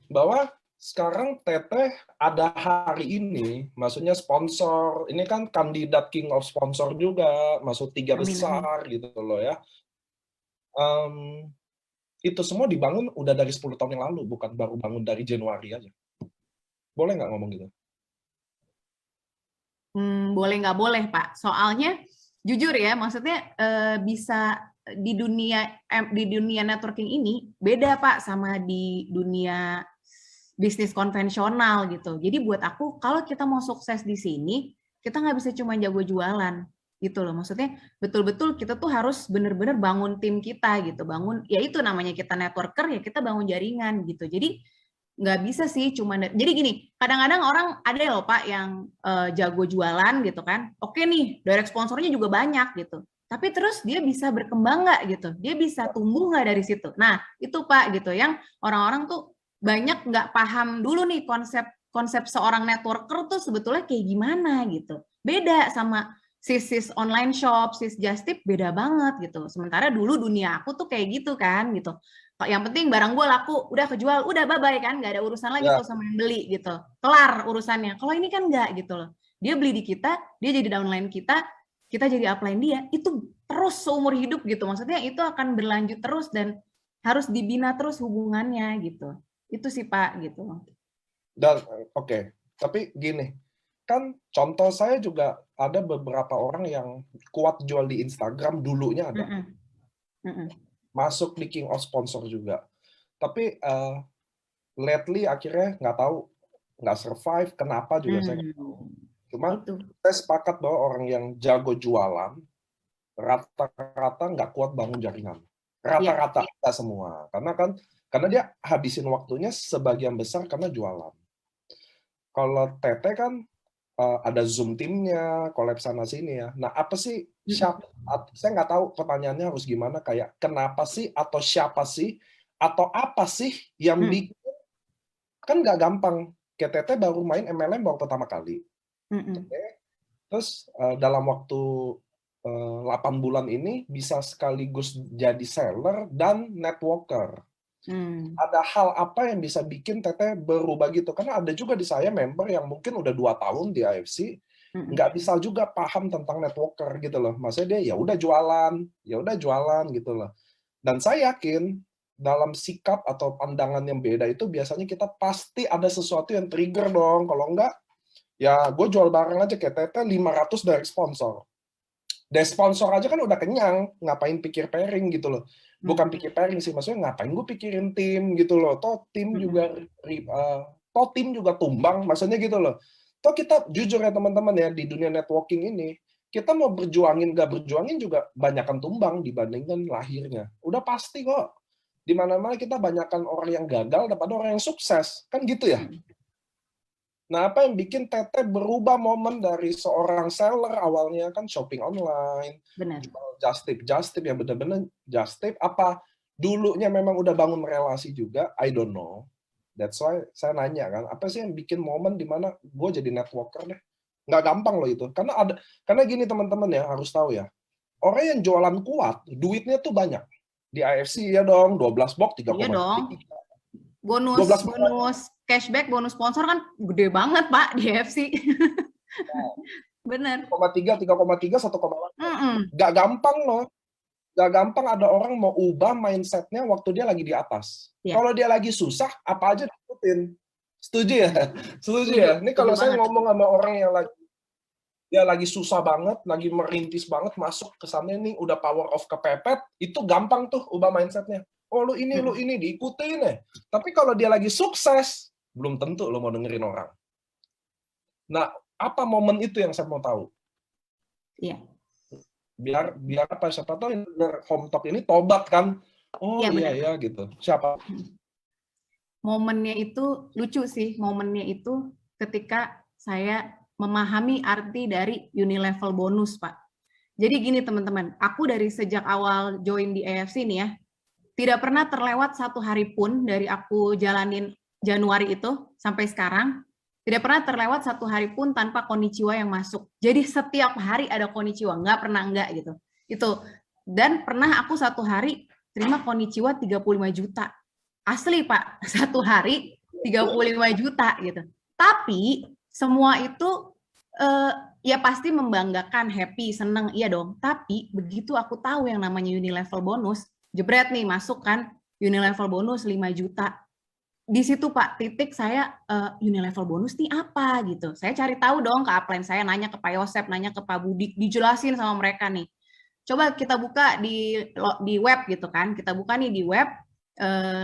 bahwa sekarang Teteh ada hari ini, maksudnya sponsor, ini kan kandidat King of Sponsor juga, masuk 3 besar gitu loh ya. Itu semua dibangun udah dari 10 tahun yang lalu, bukan baru bangun dari Januari aja. Boleh nggak ngomong gitu? Boleh nggak boleh Pak. Soalnya jujur ya, maksudnya bisa di dunia networking ini beda Pak sama di dunia bisnis konvensional gitu. Jadi buat aku kalau kita mau sukses di sini, kita nggak bisa cuma jago jualan gitu loh. Maksudnya betul-betul kita tuh harus bener-bener bangun tim kita gitu. Bangun, ya itu namanya kita networker, ya kita bangun jaringan gitu. Jadi nggak bisa sih cuma jadi gini, kadang-kadang orang ada loh Pak yang jago jualan gitu kan, oke nih direct sponsornya juga banyak gitu, tapi terus dia bisa berkembang nggak gitu, dia bisa tumbuh nggak dari situ. Nah itu Pak gitu yang orang-orang tuh banyak nggak paham dulu nih konsep seorang networker tuh sebetulnya kayak gimana gitu, beda sama sis online shop, sis just tip, beda banget gitu. Sementara dulu dunia aku tuh kayak gitu kan gitu, yang penting barang gue laku, udah kejual, udah bye-bye kan, nggak ada urusan lagi tuh sama yang beli gitu, kelar urusannya. Kalau ini kan nggak gitu loh, dia beli di kita, dia jadi downline kita jadi upline dia, itu terus seumur hidup gitu, maksudnya itu akan berlanjut terus dan harus dibina terus hubungannya gitu. Itu sih Pak gitu. Dan oke, tapi gini, kan contoh saya juga ada beberapa orang yang kuat jual di Instagram dulunya ada. Masuk di King of Sponsor juga. Tapi lately akhirnya nggak tahu, nggak survive, kenapa juga saya nggak tahu. Cuma saya sepakat bahwa orang yang jago jualan, rata-rata nggak kuat bangun jaringan. Rata-rata, nggak semua. Karena dia habisin waktunya sebagian besar karena jualan. Kalau Teteh kan ada Zoom timnya, collab sana sini ya. Nah, apa sih saya nggak tahu pertanyaannya harus gimana, kayak kenapa sih atau siapa sih atau apa sih yang bikin, kan nggak gampang. Kayak Teteh baru main MLM baru pertama kali. Terus dalam waktu 8 bulan ini bisa sekaligus jadi seller dan networker. Ada hal apa yang bisa bikin Teteh berubah gitu? Karena ada juga di saya member yang mungkin udah 2 tahun di AFC, nggak bisa juga paham tentang networker gitu loh. Maksudnya dia ya udah jualan gitu loh. Dan saya yakin dalam sikap atau pandangan yang beda itu biasanya kita pasti ada sesuatu yang trigger dong. Kalau enggak, ya gue jual barang aja kayak Teteh 500 dari sponsor. Dari sponsor aja kan udah kenyang, ngapain pikir pairing gitu loh. Bukan pikir pairing sih, maksudnya ngapain gue pikirin tim gitu loh. Toh tim juga tumbang, maksudnya gitu loh. Toh kita jujur ya teman-teman ya, di dunia networking ini, kita mau berjuangin gak berjuangin juga banyakkan tumbang dibandingkan lahirnya. Udah pasti kok. Di mana-mana kita banyakkan orang yang gagal daripada orang yang sukses. Kan gitu ya. Nah, apa yang bikin Teteh berubah momen dari seorang seller awalnya kan shopping online, just tip yang benar-benar just tip, apa dulunya memang udah bangun relasi juga? I don't know. That's why saya nanya kan, apa sih yang bikin momen di mana gue jadi networker deh? Nggak gampang loh itu. Karena gini teman-teman ya, harus tahu ya. Orang yang jualan kuat, duitnya tuh banyak. Di AFC ya dong, 12 box 3,3. Iya dong. Bonus cashback, bonus sponsor kan gede banget Pak di AFC. Bener. 3,3, 1,8. Gak gampang loh. Gak gampang ada orang mau ubah mindsetnya waktu dia lagi di atas. Kalau dia lagi susah, apa aja diikutin. Setuju ya? Setuju ya? Ini kalau saya ngomong sama orang yang lagi susah banget, lagi merintis banget, masuk ke sana nih, udah power of kepepet, itu gampang tuh ubah mindsetnya. Oh lu ini diikutin ya. Tapi kalau dia lagi sukses, belum tentu lo mau dengerin orang. Nah, apa momen itu yang saya mau tahu? Iya. Biar apa, siapa tahu yang denger Home Talk ini tobat kan. Oh iya gitu. Siapa? Momennya itu lucu sih. Momennya itu ketika saya memahami arti dari unilevel bonus, Pak. Jadi gini teman-teman, aku dari sejak awal join di AFC nih ya, tidak pernah terlewat satu hari pun dari aku jalanin Januari itu sampai sekarang, tidak pernah terlewat satu hari pun tanpa konnichiwa yang masuk. Jadi setiap hari ada konnichiwa, nggak pernah enggak gitu. Itu. Dan pernah aku satu hari terima konnichiwa 35 juta. Asli Pak, satu hari 35 juta gitu. Tapi semua itu ya pasti membanggakan, happy, seneng, iya dong. Tapi begitu aku tahu yang namanya unilevel bonus, jebret nih masuk kan unilevel bonus 5 juta. Di situ Pak titik saya unilevel bonus nih apa gitu. Saya cari tahu dong ke upline saya, nanya ke Pak Yosep, nanya ke Pak Budi, dijelasin sama mereka nih. Coba kita buka di web gitu kan. Kita buka nih di web,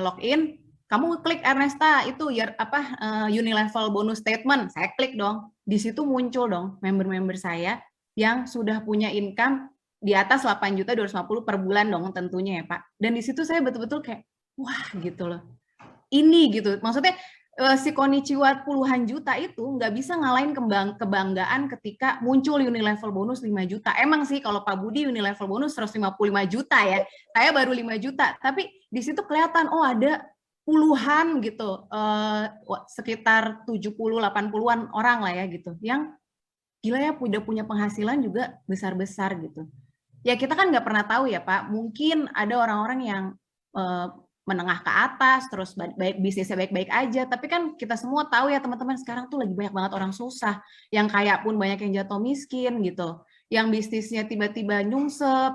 login, kamu klik Ernesta itu unilevel bonus statement. Saya klik dong. Di situ muncul dong member-member saya yang sudah punya income di atas 8.250.000 per bulan dong tentunya ya Pak. Dan di situ saya betul-betul kayak wah gitu loh. Ini gitu. Maksudnya si konnichiwa puluhan juta itu nggak bisa ngalahin kebanggaan ketika muncul unilevel bonus 5 juta. Emang sih kalau Pak Budi unilevel bonus 155 juta ya. Saya baru 5 juta. Tapi di situ kelihatan oh ada puluhan gitu. Sekitar 70-80-an orang lah ya gitu. Yang gila ya udah punya penghasilan juga besar-besar gitu. Ya kita kan nggak pernah tahu ya Pak, mungkin ada orang-orang yang menengah ke atas, terus bisnisnya baik-baik aja, tapi kan kita semua tahu ya teman-teman sekarang tuh lagi banyak banget orang susah, yang kaya pun banyak yang jatuh miskin gitu, yang bisnisnya tiba-tiba nyungsep,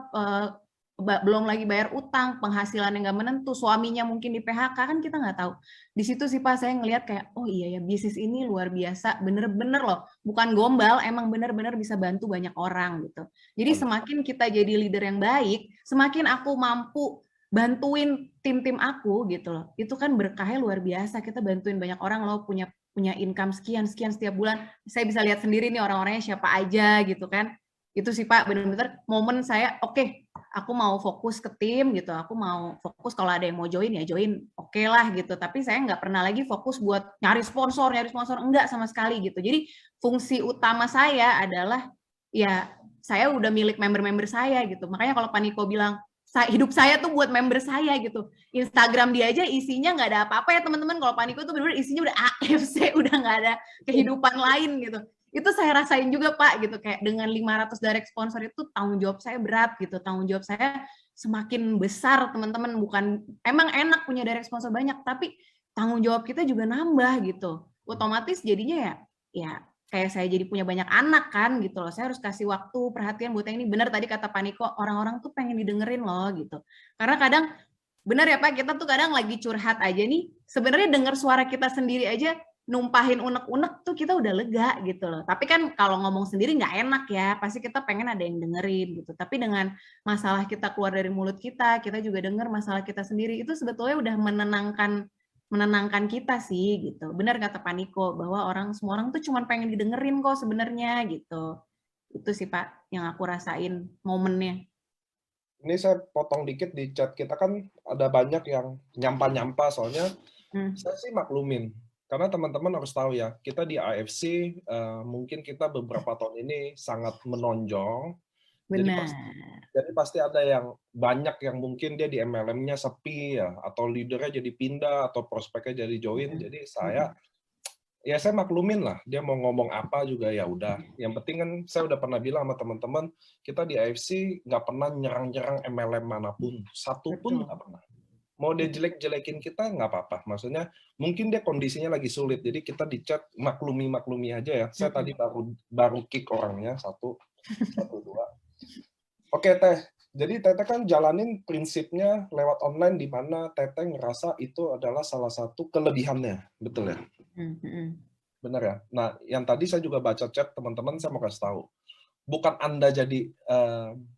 belum lagi bayar utang, penghasilan yang nggak menentu, suaminya mungkin di PHK, kan kita nggak tahu. Di situ sih Pak saya ngelihat kayak, oh iya ya bisnis ini luar biasa, bener-bener loh, bukan gombal, emang bener-bener bisa bantu banyak orang gitu. Jadi semakin kita jadi leader yang baik, semakin aku mampu bantuin tim-tim aku gitu loh, itu kan berkahnya luar biasa, kita bantuin banyak orang loh, punya income sekian setiap bulan, saya bisa lihat sendiri nih orang-orangnya siapa aja gitu kan. Itu sih Pak, bener-bener momen saya, oke, aku mau fokus ke tim gitu, aku mau fokus kalau ada yang mau join ya join, oke lah gitu, tapi saya nggak pernah lagi fokus buat nyari sponsor, enggak sama sekali gitu. Jadi fungsi utama saya adalah ya saya udah milik member-member saya gitu, makanya kalau Pak Niko bilang, hidup saya tuh buat member saya gitu, Instagram dia aja isinya nggak ada apa-apa ya teman-teman, kalau Pak Niko tuh bener-bener isinya udah AFC, udah nggak ada kehidupan lain gitu. Itu saya rasain juga Pak gitu, kayak dengan 500 direct sponsor itu tanggung jawab saya berat gitu, tanggung jawab saya semakin besar teman-teman. Bukan emang enak punya direct sponsor banyak, tapi tanggung jawab kita juga nambah gitu. Otomatis jadinya ya kayak saya jadi punya banyak anak kan gitu loh. Saya harus kasih waktu, perhatian buat yang ini. Benar tadi kata Pak Niko, orang-orang tuh pengen didengerin loh gitu. Karena kadang benar ya Pak, kita tuh kadang lagi curhat aja nih, sebenarnya dengar suara kita sendiri aja, numpahin unek-unek tuh kita udah lega gitu loh. Tapi kan kalau ngomong sendiri nggak enak ya, pasti kita pengen ada yang dengerin gitu. Tapi dengan masalah kita keluar dari mulut kita juga denger masalah kita sendiri, itu sebetulnya udah menenangkan kita sih gitu. Benar kata Pak Niko, bahwa semua orang tuh cuma pengen didengerin kok sebenarnya gitu. Itu sih Pak yang aku rasain momennya. Ini saya potong dikit di chat kita kan ada banyak yang nyampa-nyampa soalnya saya sih maklumin. Karena teman-teman harus tahu ya, kita di AFC mungkin kita beberapa tahun ini sangat menonjol. Benar. Jadi pasti ada yang banyak yang mungkin dia di MLM-nya sepi ya, atau leadernya jadi pindah, atau prospeknya jadi join. Jadi saya maklumin lah, dia mau ngomong apa juga ya udah. Yang penting kan saya udah pernah bilang sama teman-teman, kita di AFC nggak pernah nyerang-nyerang MLM manapun, satu pun nggak pernah. Mau dia jelek-jelekin kita nggak apa-apa. Maksudnya mungkin dia kondisinya lagi sulit, jadi kita di chat maklumi aja ya. Saya tadi baru kick orangnya satu dua. Oke Teh, jadi Teteh kan jalanin prinsipnya lewat online di mana Teteh ngerasa itu adalah salah satu kelebihannya, betul ya? Benar ya? Nah, yang tadi saya juga baca chat teman-teman, saya mau kasih tahu. Bukan Anda jadi,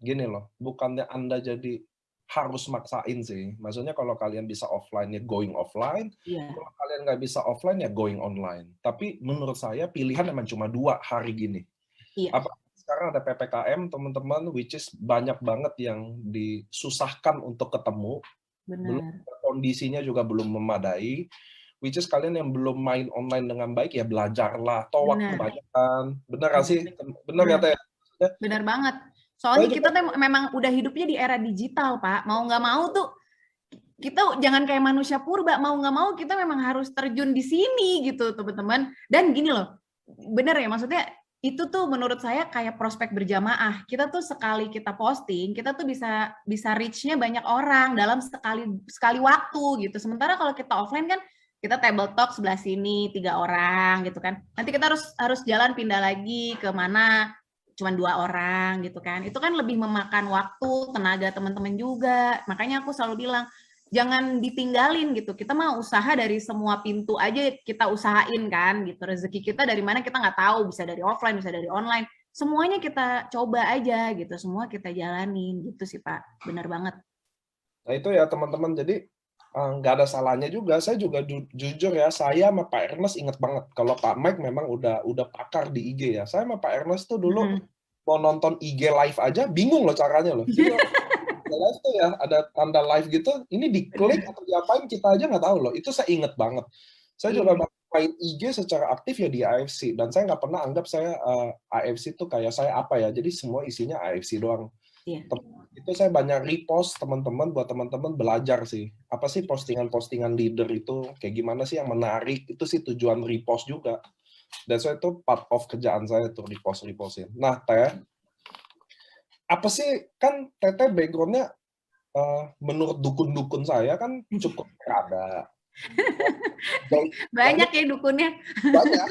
gini loh, bukannya Anda jadi harus maksain sih. Maksudnya kalau kalian bisa offline ya going offline, kalau kalian nggak bisa offline ya going online. Tapi menurut saya pilihan memang cuma 2 hari gini. Apa sekarang ada PPKM teman-teman, which is banyak banget yang disusahkan untuk ketemu. Belum kondisinya juga belum memadai. Which is kalian yang belum main online dengan baik ya belajarlah, toh waktu banyak kan. Benar nggak sih? Benar ya Teh? Benar banget. Soalnya kita tuh memang udah hidupnya di era digital, Pak. Mau nggak mau tuh kita jangan kayak manusia purba, mau nggak mau kita memang harus terjun di sini gitu, teman-teman. Dan gini loh, benar ya, maksudnya itu tuh menurut saya kayak prospek berjamaah. Kita tuh sekali kita posting, kita tuh bisa reach-nya banyak orang dalam sekali waktu gitu. Sementara kalau kita offline kan kita table talk sebelah sini 3 orang gitu kan. Nanti kita harus jalan pindah lagi ke mana cuma 2 orang gitu kan. Itu kan lebih memakan waktu, tenaga teman-teman juga. Makanya aku selalu bilang jangan ditinggalin gitu. Kita mau usaha dari semua pintu aja kita usahain kan gitu. Rezeki kita dari mana kita nggak tahu, bisa dari offline, bisa dari online. Semuanya kita coba aja gitu. Semua kita jalanin gitu sih Pak. Benar banget. Nah itu ya teman-teman. Jadi nggak ada salahnya juga. Saya juga jujur ya, saya sama Pak Ernest inget banget. Kalau Pak Mike memang udah pakar di IG ya. Saya sama Pak Ernest tuh dulu mau nonton IG live aja bingung loh caranya loh. Jadi live tuh ya ada tanda live gitu, ini diklik atau diapain kita aja nggak tahu loh. Itu saya inget banget. Saya juga main IG secara aktif ya di AFC, dan saya nggak pernah anggap saya AFC tuh kayak saya apa ya. Jadi semua isinya AFC doang. Itu saya banyak repost teman-teman, buat teman-teman belajar sih. Apa sih postingan-postingan leader itu, kayak gimana sih yang menarik, itu sih tujuan repost juga. Dan saya itu part of kerjaan saya tuh repostin. Nah Teh, apa sih, kan Teteh background-nya menurut dukun-dukun saya kan cukup ada. Banyak ya dukunnya. Banyak.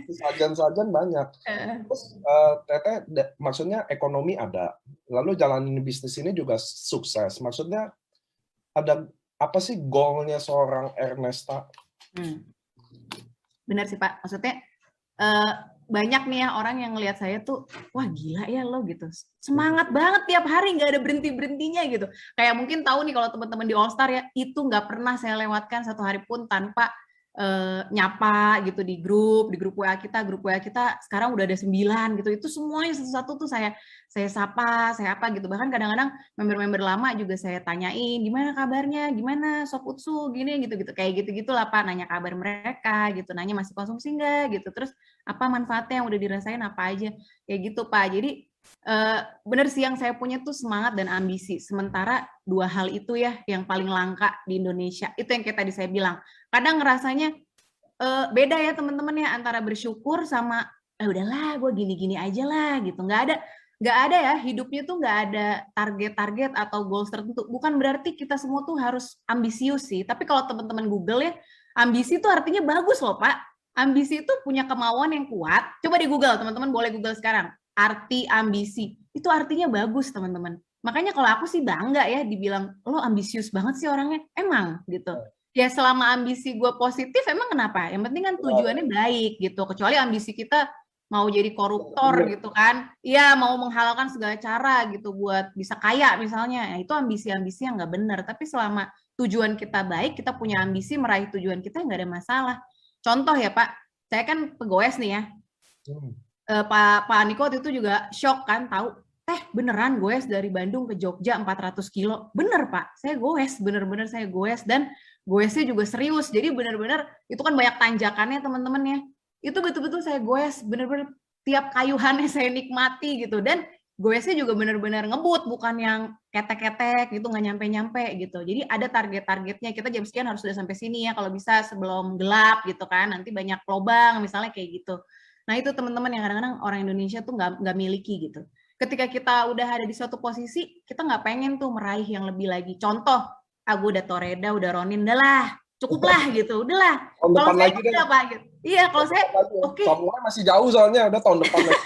Sajian-sajian banyak. Terus Teteh maksudnya ekonomi ada. Lalu jalanin bisnis ini juga sukses. Maksudnya ada apa sih goalnya seorang Ernesta? Benar sih Pak. Maksudnya banyak nih ya orang yang ngelihat saya tuh, wah gila ya lo gitu. Semangat banget tiap hari, nggak ada berhenti-berhentinya gitu. Kayak mungkin tahu nih kalau teman-teman di All Star ya, itu nggak pernah saya lewatkan 1 hari pun tanpa nyapa gitu di grup WA kita, sekarang udah ada 9 gitu. Itu semuanya satu-satu tuh saya sapa, saya apa gitu. Bahkan kadang-kadang member-member lama juga saya tanyain, gimana kabarnya, gimana Sob Utsu, gini gitu-gitu. Kayak gitu-gitu lah Pak, nanya kabar mereka gitu, nanya masih konsumsi nggak gitu. Terus apa manfaatnya yang udah dirasain apa aja, kayak gitu Pak. Jadi bener sih yang saya punya tuh semangat dan ambisi. Sementara 2 hal itu ya yang paling langka di Indonesia. Itu yang kayak tadi saya bilang. Kadang ngerasanya beda ya teman-teman ya antara bersyukur sama udahlah gue gini-gini aja lah gitu. Nggak ada nggak ada ya, hidupnya tuh nggak ada target-target atau goals tertentu. Bukan berarti kita semua tuh harus ambisius sih, tapi kalau teman-teman Google ya, ambisi itu artinya bagus loh Pak. Ambisi itu punya kemauan yang kuat. Coba di Google, teman-teman boleh Google sekarang. Arti ambisi, itu artinya bagus teman-teman. Makanya kalau aku sih bangga ya dibilang, lo ambisius banget sih orangnya. Emang gitu. Ya selama ambisi gue positif, emang kenapa? Yang penting kan tujuannya baik gitu. Kecuali ambisi kita mau jadi koruptor gitu kan, iya mau menghalalkan segala cara gitu buat bisa kaya misalnya, ya, itu ambisi-ambisi yang nggak benar. Tapi selama tujuan kita baik, kita punya ambisi meraih tujuan kita, nggak ada masalah. Contoh ya Pak, saya kan pegoes nih ya, Pak Niko waktu itu juga shock kan, tahu beneran goes dari Bandung ke Jogja 400 kilo, bener Pak, saya goes, bener-bener saya goes, dan goesnya juga serius, jadi bener-bener itu kan banyak tanjakannya teman-teman ya, itu betul-betul saya goes, bener-bener tiap kayuhannya saya nikmati gitu, dan goesnya juga bener-bener ngebut, bukan yang ketek-ketek gitu, nggak nyampe-nyampe gitu. Jadi ada target-targetnya, kita jam sekian harus sudah sampai sini ya, kalau bisa sebelum gelap gitu kan, nanti banyak lobang misalnya kayak gitu. Nah itu teman-teman yang kadang-kadang orang Indonesia tuh nggak miliki gitu. Ketika kita udah ada di suatu posisi, kita nggak pengen tuh meraih yang lebih lagi. Contoh, gue udah Toreda, udah Ronin, udah lah, cukup lah gitu, udah lah. Tahun Kalau depan saya lagi deh. apa gitu. Iya, kalau saya oke. Soalnya masih jauh soalnya, udah tahun depan lagi.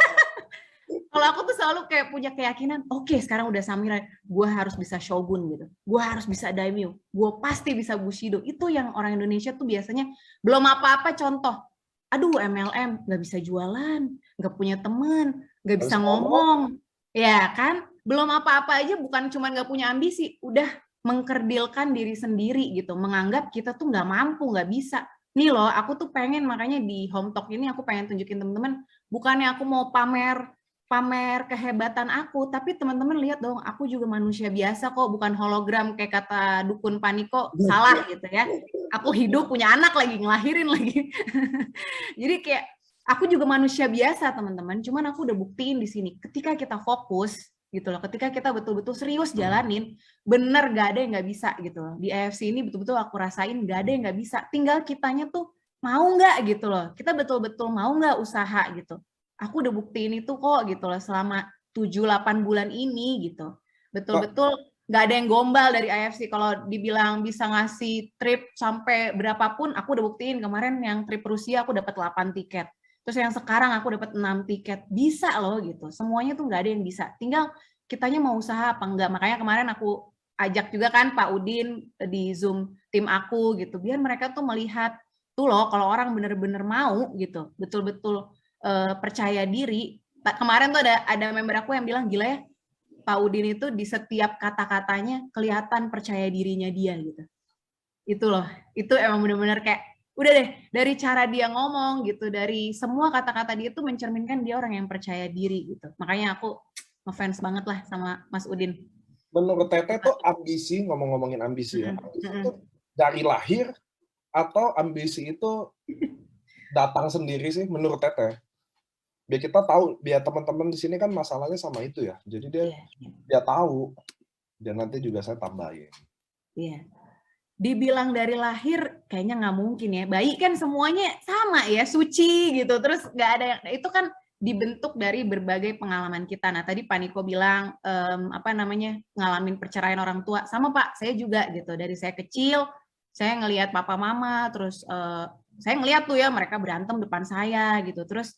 Kalau aku tuh selalu kayak punya keyakinan, oke, sekarang udah samurai, gue harus bisa shogun gitu, gue harus bisa daimyo, gue pasti bisa bushido. Itu yang orang Indonesia tuh biasanya belum apa-apa. Contoh, aduh MLM, nggak bisa jualan, nggak punya temen, nggak bisa ngomong, ya kan? Belum apa-apa aja, bukan cuma nggak punya ambisi, udah mengkerdilkan diri sendiri gitu, menganggap kita tuh nggak mampu, nggak bisa. Nih loh, aku tuh pengen, makanya di Home Talk ini aku pengen tunjukin teman-teman, bukannya aku mau pamer kehebatan aku, tapi teman-teman lihat dong, aku juga manusia biasa kok, bukan hologram kayak kata dukun Paniko, salah gitu ya. Aku hidup, punya anak lagi, ngelahirin lagi. Jadi kayak aku juga manusia biasa teman-teman, cuman aku udah buktiin di sini, ketika kita fokus gitu loh, ketika kita betul-betul serius jalanin, bener gak ada yang gak bisa gitu loh. Di AFC ini betul-betul aku rasain gak ada yang gak bisa, tinggal kitanya tuh mau nggak gitu loh, kita betul-betul mau nggak usaha gitu. Aku udah buktiin itu kok gitu loh selama 7-8 bulan ini gitu. Betul-betul nggak ada yang gombal dari AFC. Kalau dibilang bisa ngasih trip sampai berapapun, aku udah buktiin kemarin yang trip Rusia aku dapat 8 tiket. Terus yang sekarang aku dapat 6 tiket. Bisa loh gitu. Semuanya tuh nggak ada yang bisa. Tinggal kitanya mau usaha apa enggak. Makanya kemarin aku ajak juga kan Pak Udin di Zoom tim aku gitu. Biar mereka tuh melihat tuh loh kalau orang bener-bener mau gitu. Betul-betul percaya diri. Kemarin tuh ada member aku yang bilang, gila ya, Pak Udin itu di setiap kata-katanya kelihatan percaya dirinya dia gitu. Itu loh, itu emang benar-benar kayak udah deh, dari cara dia ngomong gitu, dari semua kata-kata dia tuh mencerminkan dia orang yang percaya diri gitu. Makanya aku ngefans banget lah sama Mas Udin. Menurut Teteh tuh ambisi, ngomongin ambisi ya, ambisi itu dari lahir atau ambisi itu datang sendiri sih menurut Teteh? Biar kita tahu, biar teman-teman di sini kan masalahnya sama itu ya. Jadi dia tahu, dan nanti juga saya tambahin. Iya. Dibilang dari lahir kayaknya nggak mungkin ya. Bayi kan semuanya sama ya, suci gitu. Terus nggak ada yang, itu kan dibentuk dari berbagai pengalaman kita. Nah tadi Pak Niko bilang ngalamin perceraian orang tua. Sama Pak, saya juga gitu. Dari saya kecil, saya ngelihat papa mama, terus saya ngelihat tuh ya mereka berantem depan saya gitu. Terus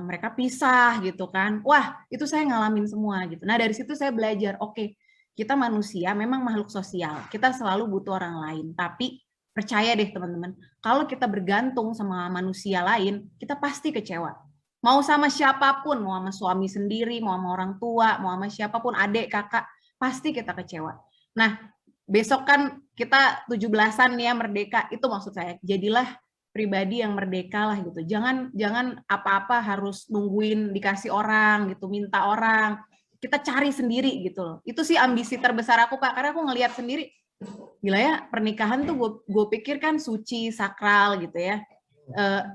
mereka pisah gitu kan. Wah, itu saya ngalamin semua gitu. Nah, dari situ saya belajar, oke, kita manusia memang makhluk sosial. Kita selalu butuh orang lain. Tapi percaya deh teman-teman, kalau kita bergantung sama manusia lain, kita pasti kecewa. Mau sama siapapun, mau sama suami sendiri, mau sama orang tua, mau sama siapapun, adik, kakak, pasti kita kecewa. Nah, besok kan kita 17-an ya merdeka, itu maksud saya. Jadilah pribadi yang merdeka lah gitu. Jangan apa-apa harus nungguin dikasih orang gitu, minta orang. Kita cari sendiri gitu loh. Itu sih ambisi terbesar aku Pak, karena aku ngelihat sendiri, gila ya pernikahan tuh gue pikir kan suci, sakral gitu ya.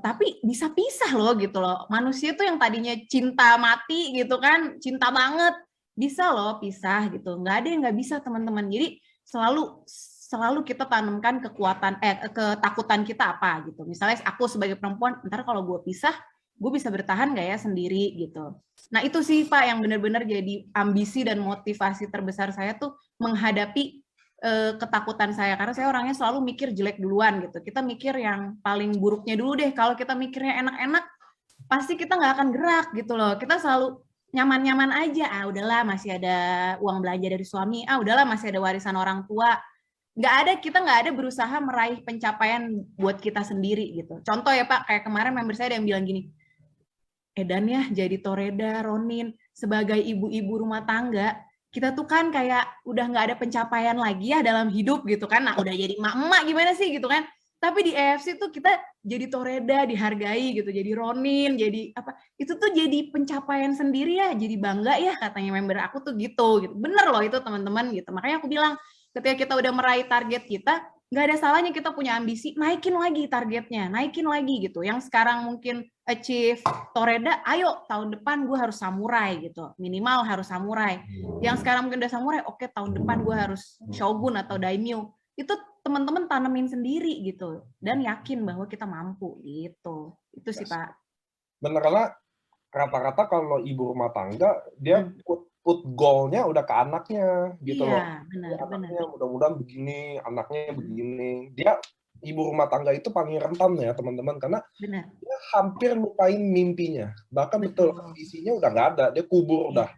Tapi bisa pisah loh gitu loh. Manusia tuh yang tadinya cinta mati gitu kan, cinta banget, bisa loh pisah gitu. Nggak ada yang nggak bisa teman-teman. Jadi selalu kita tanamkan ketakutan kita apa gitu. Misalnya aku sebagai perempuan, ntar kalau gue pisah, gue bisa bertahan nggak ya sendiri gitu. Nah itu sih Pak yang benar-benar jadi ambisi dan motivasi terbesar saya tuh menghadapi ketakutan saya, karena saya orangnya selalu mikir jelek duluan gitu. Kita mikir yang paling buruknya dulu deh. Kalau kita mikirnya enak-enak, pasti kita nggak akan gerak gitu loh. Kita selalu nyaman-nyaman aja. Ah udahlah masih ada uang belanja dari suami. Ah udahlah masih ada warisan orang tua. Kita nggak ada berusaha meraih pencapaian buat kita sendiri gitu. Contoh ya Pak, kayak kemarin member saya ada yang bilang gini, Edan ya jadi Toreda, Ronin, sebagai ibu-ibu rumah tangga, kita tuh kan kayak udah nggak ada pencapaian lagi ya dalam hidup gitu kan. Nah udah jadi emak-emak gimana sih gitu kan. Tapi di EFC tuh kita jadi Toreda, dihargai gitu, jadi Ronin, jadi apa, itu tuh jadi pencapaian sendiri ya, jadi bangga ya katanya member aku tuh gitu. Bener loh itu teman-teman gitu. Makanya aku bilang, ketika kita udah meraih target kita, nggak ada salahnya kita punya ambisi, naikin lagi targetnya, naikin lagi gitu. Yang sekarang mungkin achieve Toreda, ayo tahun depan gue harus samurai gitu, minimal harus samurai. Yang sekarang mungkin udah samurai, oke tahun depan gue harus shogun atau daimyo. Itu teman-teman tanemin sendiri gitu, dan yakin bahwa kita mampu gitu. Itu sih Pak. Bener, karena rata-rata kalau ibu rumah tangga dia put goal-nya udah ke anaknya gitu loh. Iya, benar. Mudah-mudahan begini, anaknya begini. Dia ibu rumah tangga itu paling rentan ya teman-teman, karena dia hampir lupain mimpinya. Bahkan betul ambisinya udah nggak ada, dia kubur udah.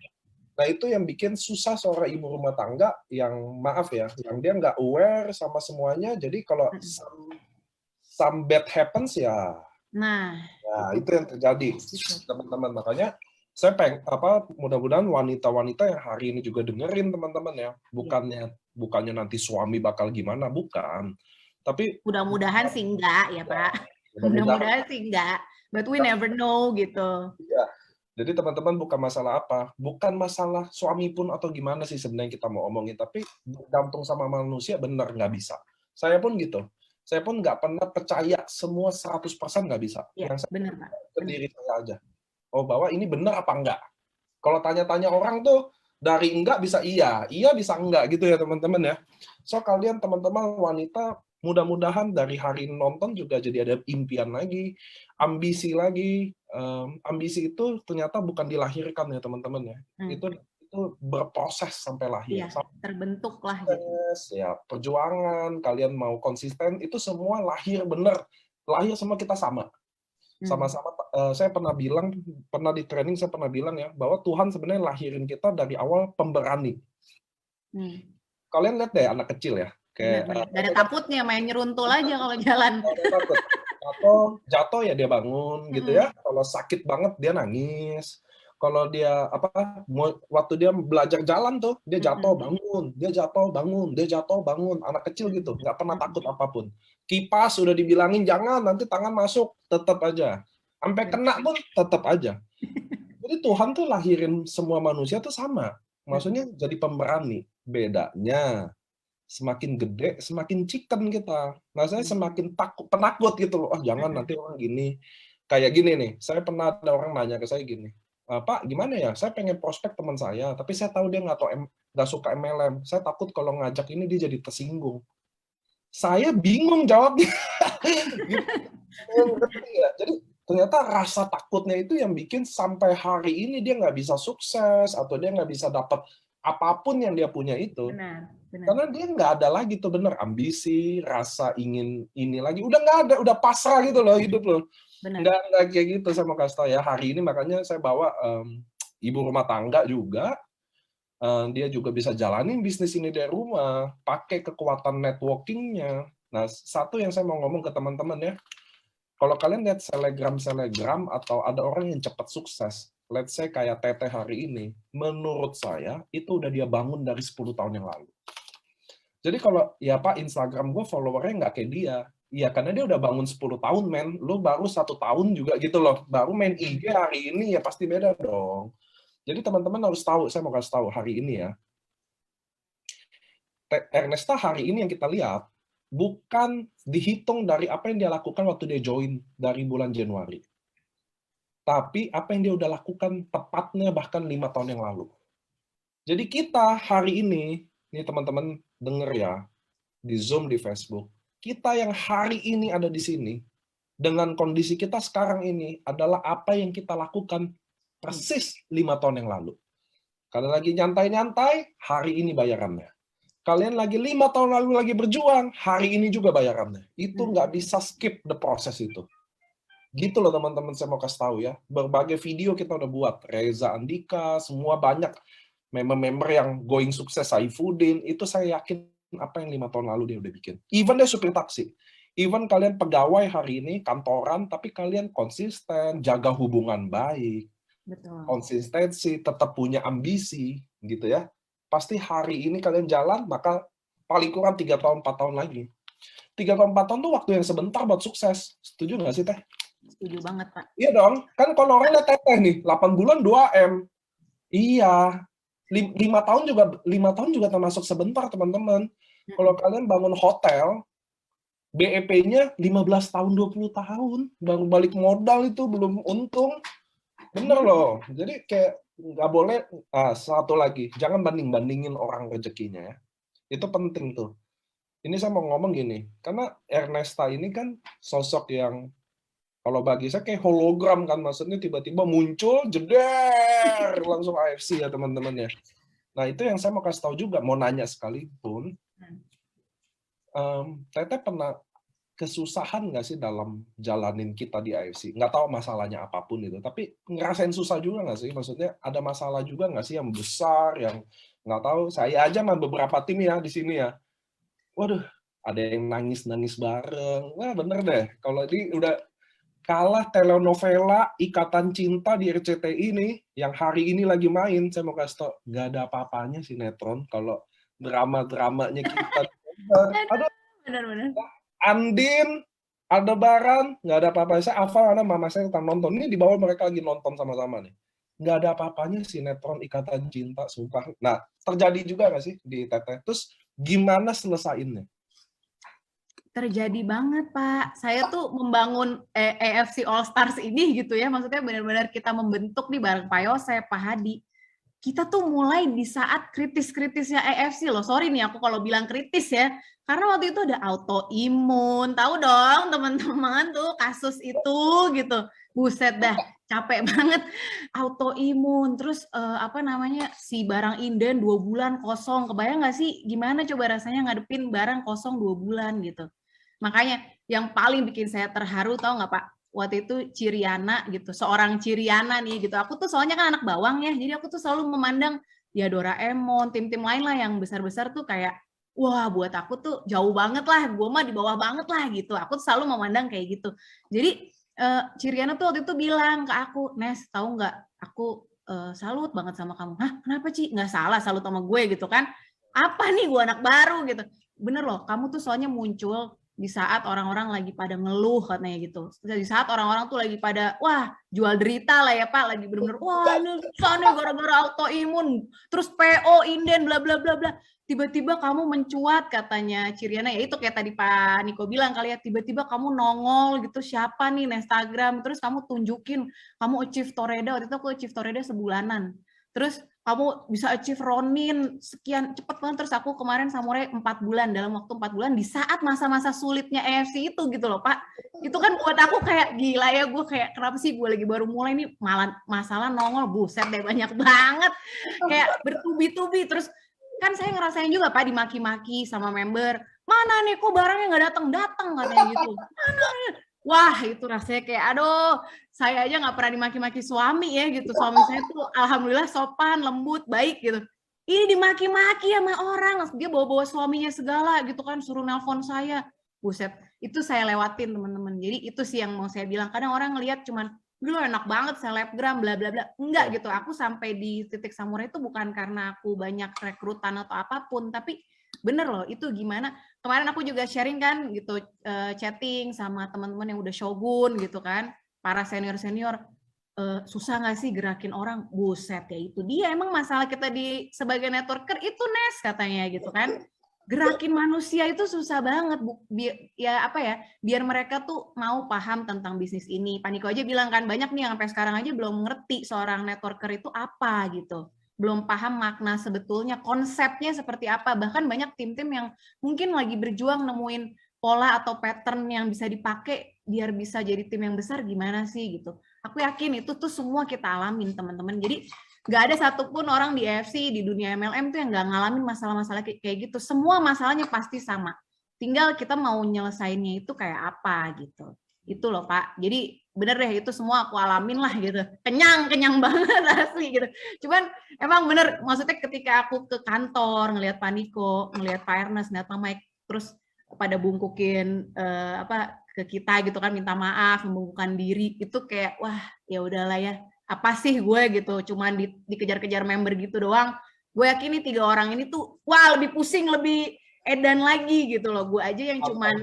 Nah itu yang bikin susah seorang ibu rumah tangga yang maaf ya, yang dia nggak aware sama semuanya. Jadi kalau some bad happens ya. Nah itu yang terjadi teman-teman. Makanya saya mudah-mudahan wanita-wanita yang hari ini juga dengerin teman-teman ya, bukannya nanti suami bakal gimana, bukan, tapi mudah-mudahan sih enggak ya Pak, mudah-mudahan sih enggak, but we never know gitu. Ya, jadi teman-teman bukan masalah suami pun atau gimana sih sebenarnya kita mau omongin, tapi bergantung sama manusia bener nggak bisa. Saya pun gitu. Saya pun nggak pernah percaya semua 100% nggak bisa. Ya, yang saya benar Pak. Ke diri saya aja. Oh, bahwa ini benar apa enggak. Kalau tanya-tanya orang tuh, dari enggak bisa iya bisa enggak gitu ya teman-teman ya. So kalian teman-teman wanita, mudah-mudahan dari hari nonton juga jadi ada impian lagi, ambisi lagi. Ambisi itu ternyata bukan dilahirkan ya teman-teman ya. Itu berproses sampai lahir. Iya, terbentuk lah gitu. Ya, perjuangan, kalian mau konsisten, itu semua lahir bener. Lahir semua kita sama. Sama-sama, saya pernah di training saya pernah bilang ya, bahwa Tuhan sebenarnya lahirin kita dari awal pemberani. Kalian lihat deh anak kecil ya, kayak gak ada takutnya, main nyeruntul aja kalau jalan. Jatuh ya dia bangun gitu ya. Kalau sakit banget dia nangis. Kalau dia waktu dia belajar jalan tuh, dia jatuh bangun, dia jatuh bangun, dia jatuh bangun. Anak kecil gitu, nggak pernah takut apapun. Kipas sudah dibilangin jangan, nanti tangan masuk, tetap aja. Sampai kena pun tetap aja. Jadi Tuhan tuh lahirin semua manusia tuh sama. Maksudnya jadi pemberani. Bedanya semakin gede, semakin chicken kita. Nah, saya semakin penakut gitu loh. Jangan nanti orang gini. Kayak gini nih, saya pernah ada orang nanya ke saya gini, Pak, gimana ya? Saya pengen prospek teman saya, tapi saya tahu dia nggak suka MLM. Saya takut kalau ngajak ini dia jadi tersinggung. Saya bingung jawabnya. Jadi ternyata rasa takutnya itu yang bikin sampai hari ini dia nggak bisa sukses atau dia nggak bisa dapat apapun yang dia punya itu. Benar. Karena dia nggak ada lagi tuh bener ambisi, rasa ingin ini lagi, udah nggak ada, udah pasrah gitu loh hidup loh. Nggak kayak gitu. Saya mau kasih tahu ya, hari ini makanya saya bawa ibu rumah tangga juga, dia juga bisa jalanin bisnis ini dari rumah, pakai kekuatan networking-nya. Nah, satu yang saya mau ngomong ke teman-teman ya, kalau kalian lihat selegram atau ada orang yang cepat sukses, let's say kayak Teteh hari ini, menurut saya itu udah dia bangun dari 10 tahun yang lalu. Jadi kalau, ya Pak, Instagram gue followernya nggak kayak dia. Iya, karena dia udah bangun 10 tahun, men. Lu baru 1 tahun juga gitu loh. Baru main IG hari ini, ya pasti beda dong. Jadi teman-teman harus tahu, saya mau kasih tahu hari ini ya. Ernesta hari ini yang kita lihat, bukan dihitung dari apa yang dia lakukan waktu dia join dari bulan Januari. Tapi apa yang dia udah lakukan tepatnya bahkan 5 tahun yang lalu. Jadi kita hari ini teman-teman denger ya, di Zoom, di Facebook, kita yang hari ini ada di sini, dengan kondisi kita sekarang ini adalah apa yang kita lakukan persis 5 tahun yang lalu. Kalian lagi nyantai-nyantai, hari ini bayarannya. Kalian lagi 5 tahun lalu lagi berjuang, hari ini juga bayarannya. Itu nggak bisa skip the proses itu. Gitu loh teman-teman, saya mau kasih tahu ya. Berbagai video kita udah buat. Reza Andika, semua banyak member-member yang going sukses, Saifuddin, itu saya yakin apa yang 5 tahun lalu dia udah bikin. Even dia supir taksi. Even kalian pegawai hari ini, kantoran, tapi kalian konsisten, jaga hubungan baik. Betul. Konsistensi, tetap punya ambisi, gitu ya. Pasti hari ini kalian jalan, maka paling kurang 3 tahun, 4 tahun lagi. 3 tahun, 4 tahun tuh waktu yang sebentar buat sukses. Setuju nggak sih, Teh? Setuju banget, Pak. Iya dong. Kan kalau orang lihat Teteh nih, 8 bulan 2M. Iya. 5 tahun juga termasuk sebentar, teman-teman. Kalau kalian bangun hotel, BEP-nya 15 tahun, 20 tahun. Baru balik modal itu belum untung. Bener loh. Jadi kayak nggak boleh, satu lagi, jangan banding-bandingin orang rezekinya ya. Itu penting tuh. Ini saya mau ngomong gini, karena Ernesta ini kan sosok yang, kalau bagi saya kayak hologram kan, maksudnya tiba-tiba muncul, jeder, langsung AFC ya teman-teman ya. Nah itu yang saya mau kasih tahu juga, mau nanya sekalipun, Teteh pernah kesusahan nggak sih dalam jalanin kita di AFC? Nggak tahu masalahnya apapun itu, tapi ngerasain susah juga nggak sih? Maksudnya ada masalah juga nggak sih yang besar, yang nggak tahu, saya aja sama beberapa tim ya di sini ya, waduh, ada yang nangis-nangis bareng. Wah bener deh, kalau ini udah kalah telenovela Ikatan Cinta di RCTI ini, yang hari ini lagi main, saya mau kasih tau, nggak ada apa-apanya sinetron kalau drama-dramanya kita. Aduh, Benar-benar. Andin, Aldebaran, nggak ada apa-apa. Saya hafal karena mama saya tentang nonton. Ini di bawah mereka lagi nonton sama-sama nih. Nggak ada apa-apanya sinetron Ikatan Cinta, sumpah. Nah, terjadi juga nggak sih di Teteh? Terus gimana selesainnya? Terjadi banget, Pak. Saya tuh membangun AFC All Stars ini gitu ya, maksudnya benar-benar kita membentuk nih bareng Pak Yosef, Pak Hadi. Kita tuh mulai di saat kritis-kritisnya AFC loh. Sorry nih aku kalau bilang kritis ya, karena waktu itu ada autoimun. Tahu dong teman-teman tuh kasus itu gitu. Buset dah, capek banget. Autoimun, terus apa namanya, si barang inden 2 bulan kosong. Kebayang nggak sih gimana coba rasanya ngadepin barang kosong 2 bulan gitu. Makanya yang paling bikin saya terharu, tahu nggak Pak? Waktu itu Ciriana gitu, seorang Ciriana nih gitu. Aku tuh soalnya kan anak bawang ya, jadi aku tuh selalu memandang ya Doraemon, tim-tim lain lah yang besar-besar tuh kayak, wah buat aku tuh jauh banget lah, gue mah di bawah banget lah gitu. Aku tuh selalu memandang kayak gitu. Jadi Ciriana tuh waktu itu bilang ke aku, Nes, tahu nggak? Aku salut banget sama kamu. Hah, kenapa Ci? Nggak salah salut sama gue gitu kan? Apa nih gue anak baru gitu? Bener loh, kamu tuh soalnya muncul di saat orang-orang lagi pada ngeluh katanya gitu. Di saat orang-orang tuh lagi pada, wah jual derita lah ya Pak, lagi bener-bener, wah ini sana gara-gara autoimun, terus PO, inden, bla bla bla bla. Tiba-tiba kamu mencuat katanya Ciriana, ya itu kayak tadi Pak Niko bilang kali ya, tiba-tiba kamu nongol gitu, siapa nih Instagram, terus kamu tunjukin, kamu achieve Toreda, waktu itu aku achieve Toreda sebulanan. Terus kamu bisa achieve Ronin sekian cepet banget, terus aku kemarin Samurai 4 bulan, dalam waktu 4 bulan di saat masa-masa sulitnya AFC itu gitu loh Pak. Itu kan buat aku kayak gila ya, gue kayak kenapa sih gue lagi baru mulai nih malah masalah nongol, buset deh banyak banget, kayak bertubi-tubi. Terus kan saya ngerasain juga Pak dimaki-maki sama member, mana nih kok barangnya nggak datang-datang katanya gitu, mana nih? Wah itu rasanya kayak aduh, saya aja nggak pernah dimaki-maki suami ya gitu. Suami saya tuh alhamdulillah sopan, lembut, baik gitu. Ini dimaki-maki sama orang, dia bawa-bawa suaminya segala gitu kan, suruh nelpon saya. Buset, itu saya lewatin teman-teman. Jadi itu sih yang mau saya bilang. Kadang orang ngelihat cuman, lu enak banget selebgram, bla bla bla. Enggak gitu. Aku sampai di titik Samurai itu bukan karena aku banyak rekrutan atau apapun, tapi bener loh itu gimana. Kemarin aku juga sharing kan gitu, chatting sama teman-teman yang udah Shogun gitu kan, para senior-senior, susah nggak sih gerakin orang? Buset ya itu dia, emang masalah kita di sebagai networker itu Nes katanya gitu kan, gerakin manusia itu susah banget, ya apa ya, biar mereka tuh mau paham tentang bisnis ini. Pak Niko aja bilang kan, banyak nih yang sampai sekarang aja belum ngerti seorang networker itu apa gitu, belum paham makna sebetulnya, konsepnya seperti apa. Bahkan banyak tim-tim yang mungkin lagi berjuang nemuin pola atau pattern yang bisa dipakai biar bisa jadi tim yang besar gimana sih gitu. Aku yakin itu tuh semua kita alamin teman-teman. Jadi nggak ada satupun orang di AFC, di dunia MLM tuh yang nggak ngalamin masalah-masalah kayak gitu. Semua masalahnya pasti sama. Tinggal kita mau nyelesainnya itu kayak apa gitu. Itu loh Pak. Jadi bener deh itu semua aku alamin lah gitu. Kenyang banget asli gitu. Cuman emang bener, maksudnya ketika aku ke kantor ngelihat Pak Niko, ngelihat Pak Ernest, ngelihat Pak Mike, terus pada bungkukin ke kita gitu kan, minta maaf, membungkukkan diri, itu kayak wah ya udahlah ya, apa sih gue gitu, cuman dikejar-kejar member gitu doang. Gue yakin nih 3 orang ini tuh wah lebih pusing, lebih edan lagi gitu loh. Gue aja yang cuman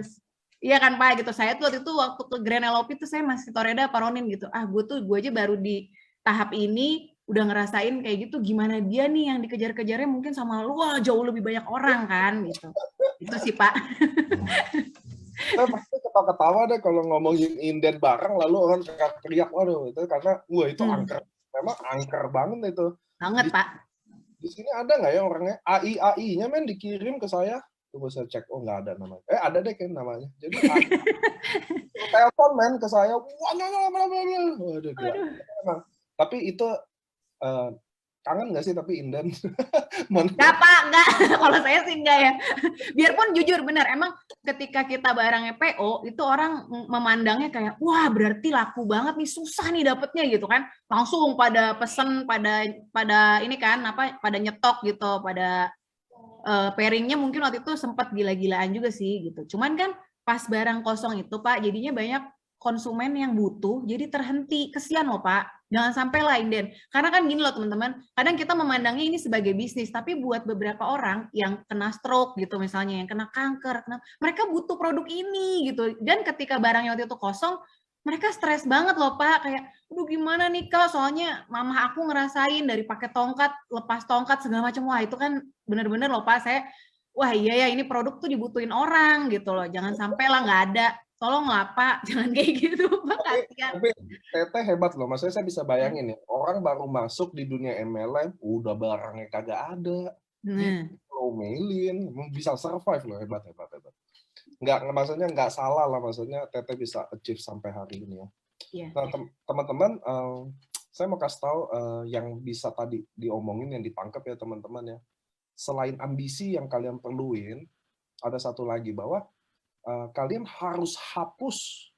iya kan Pak gitu. Saya tuh waktu ke Grand LOP tuh saya masih Toreda Paronin gitu. Gue aja baru di tahap ini udah ngerasain kayak gitu, gimana dia nih yang dikejar-kejarnya mungkin sama lu, wah jauh lebih banyak orang kan gitu. Itu sih Pak. Saya pasti ketawa-ketawa deh kalau ngomongin inden bareng lalu orang teriak, waduh itu karena wah itu angker, memang angker banget itu. Banget Pak. Di sini ada nggak ya orangnya AI-nya men dikirim ke saya? Coba saya cek, oh nggak ada namanya. Ada deh kan namanya. Jadi telepon men ke saya, waduh gila. Tapi itu kangen nggak sih tapi inden? Nggak Pak, nggak. Kalau saya sih nggak ya. Biarpun jujur benar, emang ketika kita barangnya PO, itu orang memandangnya kayak, wah berarti laku banget nih, susah nih dapetnya gitu kan. Langsung pada pesen, pada ini kan, pada nyetok gitu, pada pairingnya mungkin waktu itu sempat gila-gilaan juga sih gitu. Cuman kan pas barang kosong itu Pak, jadinya banyak konsumen yang butuh, jadi terhenti. Kesian loh Pak, jangan sampai lah inden. Karena kan gini loh teman-teman, kadang kita memandangnya ini sebagai bisnis, tapi buat beberapa orang yang kena stroke gitu misalnya, yang kena kanker, mereka butuh produk ini gitu. Dan ketika barangnya waktu itu kosong, mereka stres banget loh Pak, kayak, aduh gimana nih Kak, soalnya mama aku ngerasain dari pakai tongkat, lepas tongkat, segala macam. Wah itu kan bener-bener loh Pak, saya, wah iya ya ini produk tuh dibutuhin orang gitu loh, jangan sampai lah nggak ada. Tolonglah Pak, jangan kayak gitu Pak, kasihan. Tapi Teteh hebat loh, maksudnya saya bisa bayangin ya, orang baru masuk di dunia MLM, udah barangnya kagak ada, diomelin, bisa survive loh, hebat. Nggak, maksudnya nggak salah lah, maksudnya Teteh bisa achieve sampai hari ini ya. Nah teman-teman, saya mau kasih tahu yang bisa tadi diomongin, yang ditangkap ya teman-teman ya. Selain ambisi yang kalian perluin, ada satu lagi bahwa kalian harus hapus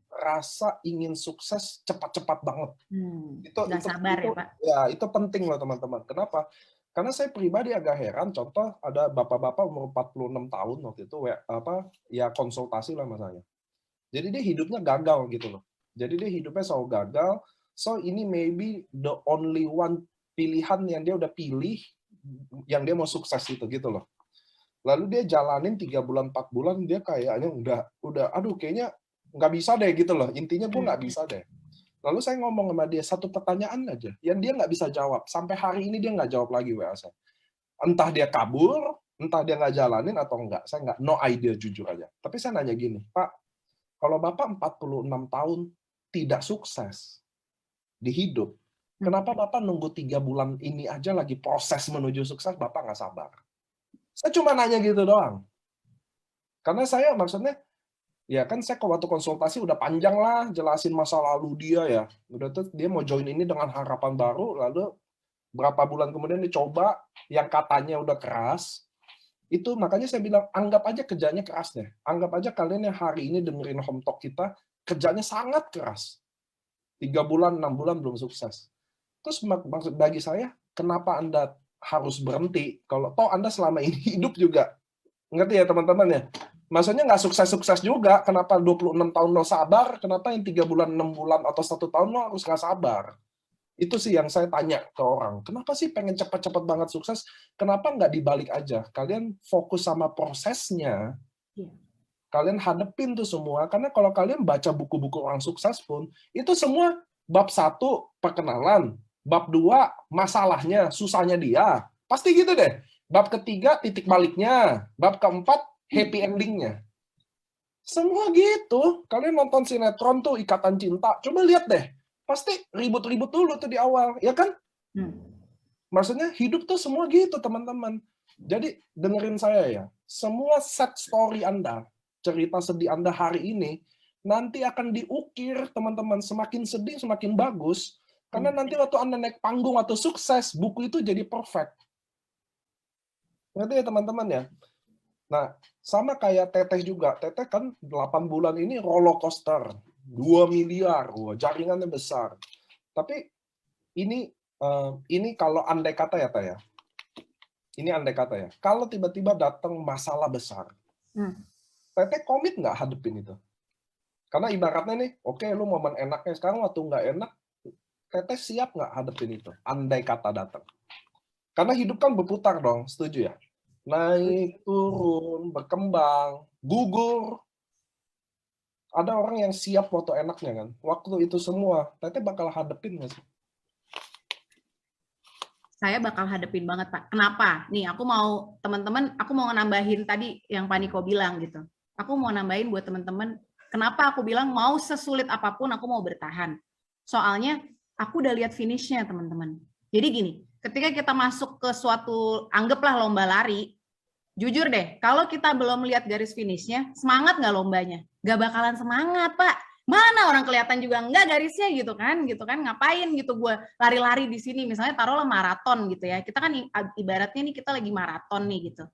rasa ingin sukses cepat-cepat banget. Itu sabar ya Pak. Ya itu penting loh teman-teman. Kenapa? Karena saya pribadi agak heran. Contoh ada bapak-bapak umur 46 tahun waktu itu ya konsultasi lah sama saya. Jadi dia hidupnya gagal gitu loh. Jadi dia hidupnya selalu gagal. So ini maybe the only one pilihan yang dia udah pilih yang dia mau sukses itu gitu loh. Lalu dia jalanin 3 bulan 4 bulan dia kayaknya udah aduh kayaknya nggak bisa deh gitu loh. Intinya gue nggak bisa deh. Lalu saya ngomong sama dia satu pertanyaan aja yang dia nggak bisa jawab. Sampai hari ini dia nggak jawab lagi WA saya. Entah dia kabur, entah dia nggak jalanin atau enggak. Saya nggak, no idea jujur aja. Tapi saya nanya gini, Pak, kalau Bapak 46 tahun tidak sukses di hidup, kenapa Bapak nunggu 3 bulan ini aja lagi proses menuju sukses, Bapak nggak sabar? Saya cuma nanya gitu doang. Karena saya maksudnya, ya kan saya waktu konsultasi udah panjang lah jelasin masa lalu dia ya. Udah tuh dia mau join ini dengan harapan baru, lalu berapa bulan kemudian dicoba yang katanya udah keras. Itu makanya saya bilang, anggap aja kerjanya keras deh. Anggap aja kalian yang hari ini dengerin Home Talk kita, kerjanya sangat keras. 3 bulan, 6 bulan belum sukses. Terus maksud bagi saya, kenapa Anda harus berhenti kalau toh Anda selama ini hidup juga, ngerti ya teman-teman ya, maksudnya nggak sukses-sukses juga, kenapa 26 tahun lo sabar, kenapa yang 3 bulan, 6 bulan, atau 1 tahun lo harus nggak sabar? Itu sih yang saya tanya ke orang, kenapa sih pengen cepat-cepat banget sukses, kenapa nggak dibalik aja, kalian fokus sama prosesnya, kalian hadepin tuh semua, karena kalau kalian baca buku-buku orang sukses pun, itu semua bab 1 perkenalan, bab 2 masalahnya, susahnya dia. Pasti gitu deh. Bab ketiga titik baliknya. Bab keempat happy endingnya. Semua gitu. Kalian nonton sinetron tuh Ikatan Cinta. Coba lihat deh. Pasti ribut-ribut dulu tuh di awal. Ya kan? Maksudnya hidup tuh semua gitu teman-teman. Jadi dengerin saya ya. Semua set story Anda, cerita sedih Anda hari ini, nanti akan diukir teman-teman, semakin sedih semakin bagus. Karena nanti waktu Anda naik panggung atau sukses, buku itu jadi perfect. Ngerti ya teman-teman ya? Nah, sama kayak Teteh juga. Teteh kan 8 bulan ini roller coaster. 2 miliar, wah, jaringannya besar. Tapi ini kalau andai kata ya, Teh ya. Ini andai kata ya. Kalau tiba-tiba datang masalah besar, Teteh komit nggak hadepin itu? Karena ibaratnya nih, oke, lu momen enaknya sekarang, waktu nggak enak, Teteh siap nggak hadepin itu? Andai kata datang. Karena hidup kan berputar dong, setuju ya? Naik, turun, berkembang, gugur. Ada orang yang siap waktu enaknya kan. Waktu itu semua, Teteh bakal hadepin nggak sih? Saya bakal hadepin banget, Pak. Kenapa? Nih, aku mau teman-teman, aku mau nambahin tadi yang Pak Niko bilang gitu. Aku mau nambahin buat teman-teman, kenapa aku bilang mau sesulit apapun aku mau bertahan. Soalnya aku udah lihat finishnya, teman-teman. Jadi gini, ketika kita masuk ke suatu, anggaplah lomba lari, jujur deh, kalau kita belum lihat garis finishnya, semangat nggak lombanya? Nggak bakalan semangat, Pak. Mana orang kelihatan juga enggak garisnya gitu kan, ngapain gitu gue lari-lari di sini, misalnya taruhlah maraton gitu ya, kita kan ibaratnya nih kita lagi maraton nih gitu.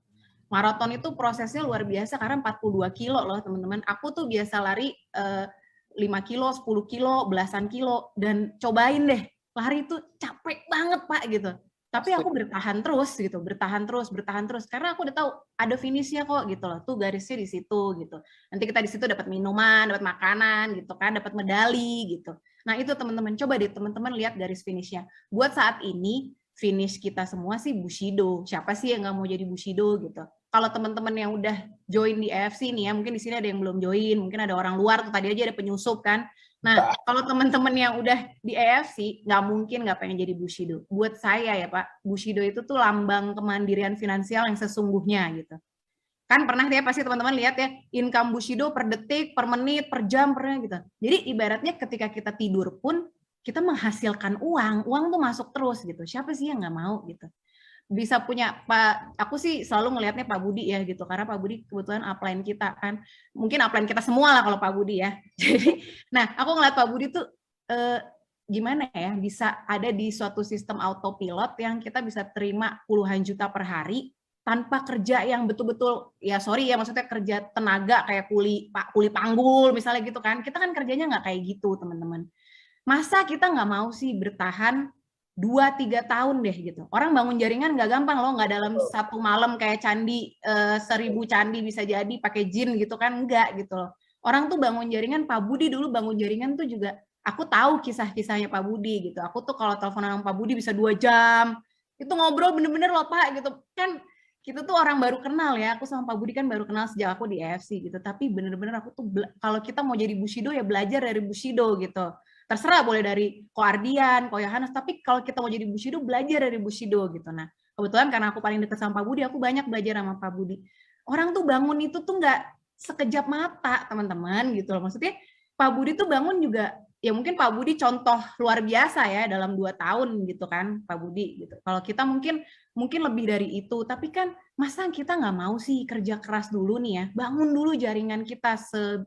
Maraton itu prosesnya luar biasa karena 42 kilo loh teman-teman. Aku tuh biasa lari 5 kilo, 10 kilo, belasan kilo, dan cobain deh lari itu capek banget Pak gitu. Tapi aku bertahan terus gitu, bertahan terus karena aku udah tahu ada finishnya kok gitu loh, tuh garisnya di situ gitu. Nanti kita di situ dapat minuman, dapat makanan gitu kan, dapat medali gitu. Nah itu teman-teman, coba deh teman-teman lihat garis finishnya. Buat saat ini finish kita semua sih Bushido. Siapa sih yang nggak mau jadi Bushido gitu? Kalau teman-teman yang udah join di AFC nih ya, mungkin di sini ada yang belum join, mungkin ada orang luar tuh tadi aja ada penyusup kan. Nah, kalau teman-teman yang udah di AFC, nggak mungkin nggak pengen jadi Bushido. Buat saya ya Pak, Bushido itu tuh lambang kemandirian finansial yang sesungguhnya gitu. Kan pernah ya pasti teman-teman lihat ya, income Bushido per detik, per menit, per jam, pernah gitu. Jadi ibaratnya ketika kita tidur pun, kita menghasilkan uang tuh masuk terus gitu. Siapa sih yang nggak mau gitu? Bisa punya Pak, aku sih selalu ngelihatnya Pak Budi ya gitu, karena Pak Budi kebetulan upline kita kan, mungkin upline kita semua lah kalau Pak Budi ya. Jadi, nah aku ngeliat Pak Budi tuh gimana ya, bisa ada di suatu sistem autopilot yang kita bisa terima puluhan juta per hari tanpa kerja yang betul-betul, ya sorry ya maksudnya kerja tenaga kayak kuli panggul misalnya gitu kan, kita kan kerjanya nggak kayak gitu teman-teman. Masa kita nggak mau sih bertahan 2-3 tahun deh gitu. Orang bangun jaringan nggak gampang loh, nggak dalam satu malam kayak candi 1000 candi bisa jadi pakai jin gitu kan, enggak gitu loh. Orang tuh bangun jaringan, Pak Budi dulu bangun jaringan tuh juga, aku tahu kisah-kisahnya Pak Budi gitu. Aku tuh kalau telepon sama Pak Budi bisa 2 jam. Itu ngobrol bener-bener loh Pak gitu. Kan kita tuh orang baru kenal ya, aku sama Pak Budi kan baru kenal sejak aku di AFC gitu. Tapi bener-bener aku tuh, kalau kita mau jadi Bushido ya belajar dari Bushido gitu. Terserah boleh dari Ko Ardian, Ko Yohanes, tapi kalau kita mau jadi Bushido, belajar dari Bushido gitu. Nah, kebetulan karena aku paling dekat sama Pak Budi, aku banyak belajar sama Pak Budi. Orang tuh bangun itu tuh nggak sekejap mata, teman-teman, gitu loh. Maksudnya, Pak Budi tuh bangun juga, ya mungkin Pak Budi contoh luar biasa ya, dalam 2 tahun gitu kan, Pak Budi. Gitu. Kalau kita mungkin lebih dari itu, tapi kan masa kita nggak mau sih kerja keras dulu nih ya, bangun dulu jaringan kita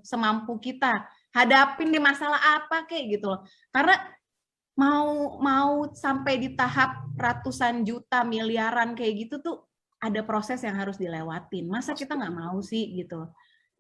semampu kita, hadapin di masalah apa kayak gitu loh. Karena mau sampai di tahap ratusan juta, miliaran kayak gitu tuh ada proses yang harus dilewatin. Masa kita nggak mau sih gitu.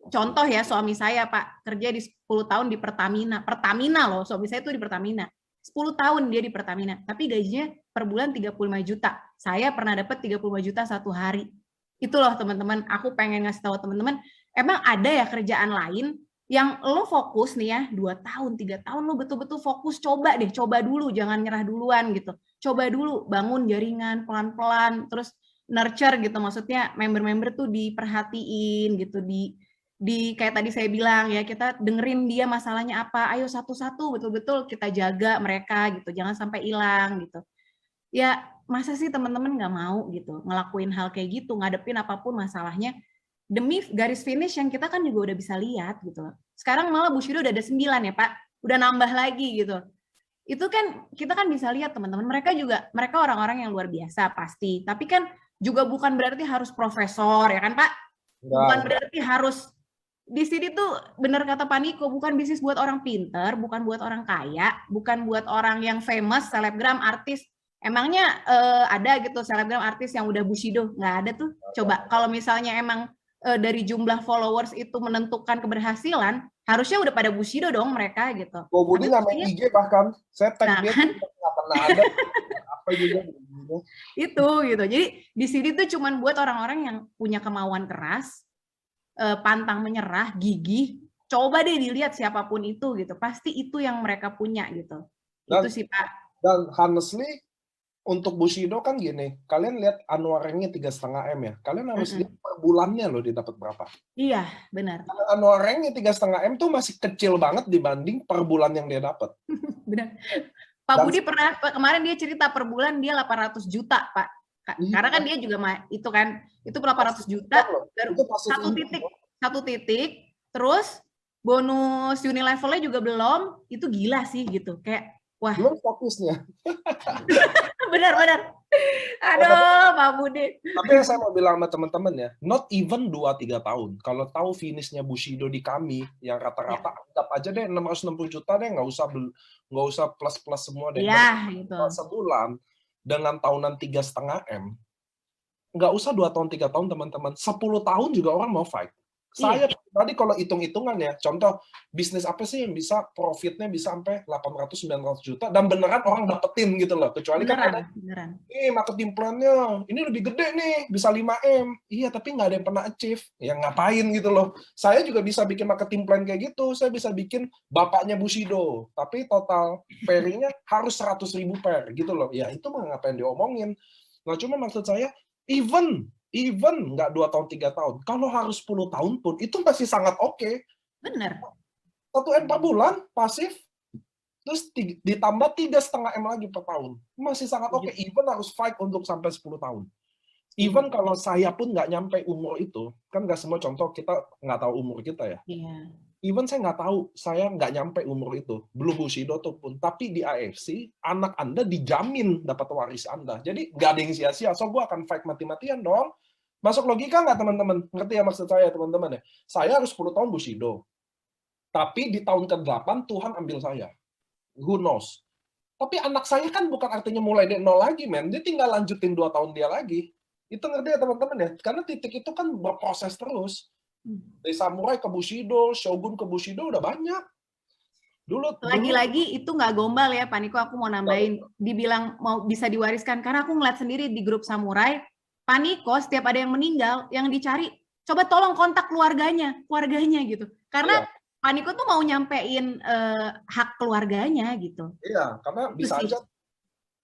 Contoh ya suami saya Pak, kerja di 10 tahun di Pertamina. Pertamina loh, suami saya tuh di Pertamina. 10 tahun dia di Pertamina, tapi gajinya per bulan 35 juta. Saya pernah dapat 35 juta satu hari. Itu loh teman-teman, aku pengen ngasih tahu teman-teman, emang ada ya kerjaan lain yang lo fokus nih ya, 2 tahun, 3 tahun lo betul-betul fokus, coba deh, coba dulu, jangan nyerah duluan gitu. Coba dulu, bangun jaringan pelan-pelan, terus nurture gitu, maksudnya member-member tuh diperhatiin gitu, di kayak tadi saya bilang ya, kita dengerin dia masalahnya apa, ayo satu-satu betul-betul kita jaga mereka gitu, jangan sampai hilang gitu. Ya masa sih teman-teman nggak mau gitu, ngelakuin hal kayak gitu, ngadepin apapun masalahnya, demi garis finish yang kita kan juga udah bisa lihat gitu. Sekarang malah Bushido udah ada 9 ya Pak, udah nambah lagi gitu. Itu kan kita kan bisa lihat teman-teman, mereka orang-orang yang luar biasa pasti, tapi kan juga bukan berarti harus profesor ya kan Pak? Bukan berarti harus di sini tuh benar kata Paniko, bukan bisnis buat orang pinter, bukan buat orang kaya, bukan buat orang yang famous, selebgram, artis. Emangnya ada gitu selebgram artis yang udah Bushido? Nggak ada tuh. Coba kalau misalnya emang dari jumlah followers itu menentukan keberhasilan, harusnya udah pada Bushido dong mereka gitu. Gue Budi nggak main IG bahkan, saya tag dia kan? nggak pernah ada apa juga. Itu gitu. Jadi di sini tuh cuman buat orang-orang yang punya kemauan keras, pantang menyerah, gigih, coba deh dilihat siapapun itu gitu, pasti itu yang mereka punya gitu. Itu sih Pak. Dan honestly untuk Bushido kan gini, kalian lihat Anwarengnya 3,5 M ya, kalian harus lihat per bulannya loh dia dapat berapa. Iya benar. Anwarengnya 3,5 M tuh masih kecil banget dibanding per bulan yang dia dapat. Benar. Pak Budi pernah kemarin dia cerita per bulan dia 800 juta Pak. Karena kan dia juga itu kan itu 800 juta dari satu titik terus bonus Unilevelnya juga belum, itu gila sih gitu, kayak wah belum fokusnya. benar aduh Pak Budi. Tapi yang saya mau bilang sama teman-teman ya, not even 2-3 tahun kalau tahu finishnya Bushido di kami yang rata-rata anggap aja deh 660 juta deh, nggak usah plus semua deh, gitu. sebulan dengan tahunan 3,5 M, nggak usah 2 tahun 3 tahun teman-teman, 10 tahun juga orang mau fight. Saya tadi kalau hitung-hitungan ya, contoh bisnis apa sih yang bisa profitnya bisa sampai 800-900 juta dan beneran orang dapetin gitu loh, kecuali kan ada marketing plan-nya ini lebih gede nih, bisa 5 M, iya tapi nggak ada yang pernah achieve, ya ngapain gitu loh. Saya juga bisa bikin marketing plan kayak gitu, saya bisa bikin bapaknya Bushido, tapi total pairing-nya harus 100.000 pair gitu loh, ya itu mah ngapain diomongin. Nah cuma maksud saya, even nggak 2 tahun 3 tahun, kalau harus 10 tahun pun itu masih sangat oke. Bener. 1 M per bulan pasif, terus ditambah 3,5 M lagi per tahun, masih sangat oke. Even harus fight untuk sampai 10 tahun. Even kalau saya pun nggak nyampe umur itu, kan nggak semua contoh kita nggak tahu umur kita ya. Even saya nggak tahu, saya nggak nyampe umur itu, belum Bushido tuh pun. Tapi di AFC, anak Anda dijamin dapat waris Anda. Jadi nggak ada yang sia-sia, so gue akan fight mati-matian dong. Masuk logika nggak teman-teman? Ngerti ya maksud saya teman-teman ya? Saya harus 10 tahun Bushido. Tapi di tahun ke-8 Tuhan ambil saya. Who knows? Tapi anak saya kan bukan artinya mulai dari nol lagi, men. Dia tinggal lanjutin 2 tahun dia lagi. Itu ngerti ya teman-teman ya? Karena titik itu kan berproses terus. Dari samurai ke Bushido, shogun ke Bushido udah banyak. Lagi-lagi itu nggak gombal ya, Paniko. Aku mau nambahin, dibilang mau bisa diwariskan karena aku ngeliat sendiri di grup samurai, Paniko setiap ada yang meninggal, yang dicari, coba tolong kontak keluarganya gitu. Karena Paniko tuh mau nyampein hak keluarganya gitu. Iya, karena bisa aja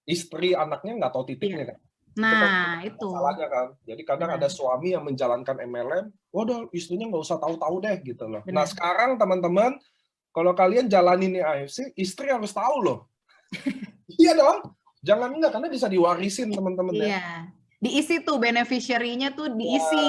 istri anaknya nggak tahu titiknya kan. Nah, itu masalahnya kan. Jadi kadang ada suami yang menjalankan MLM, waduh istrinya nggak usah tahu-tahu deh gitu loh. Nah sekarang teman-teman, kalau kalian jalanin AFC, istri harus tahu loh. Iya dong. Jangan enggak, karena bisa diwarisin teman-teman ya. Iya. Diisi tuh beneficiary-nya tuh diisi.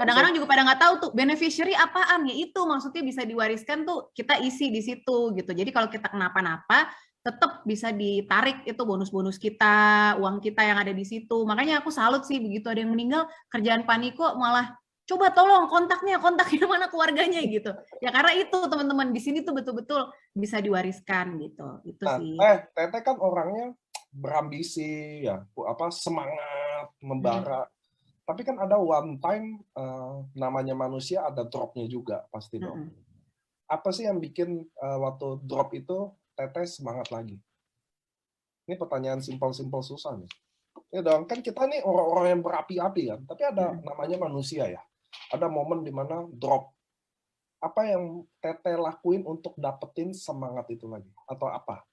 Kadang-kadang juga pada nggak tahu tuh beneficiary apaan ya, itu maksudnya bisa diwariskan tuh kita isi di situ gitu. Jadi kalau kita kenapa-napa tetap bisa ditarik itu bonus-bonus kita, uang kita yang ada di situ. Makanya aku salut sih begitu ada yang meninggal, kerjaan Paniko malah coba tolong kontaknya mana keluarganya gitu. Ya karena itu teman-teman di sini tuh betul-betul bisa diwariskan gitu. Itu sih. Tete kan orangnya berambisi ya, semangat membara. Tapi kan ada one time namanya manusia ada drop-nya juga pasti dong. Apa sih yang bikin waktu drop itu Tete semangat lagi? Ini pertanyaan simpel-simpel susah nih. Ya dong, kan kita nih orang-orang yang berapi-api kan, tapi ada namanya manusia ya. Ada momen di mana drop. Apa yang Tete lakuin untuk dapetin semangat itu lagi? Atau apa?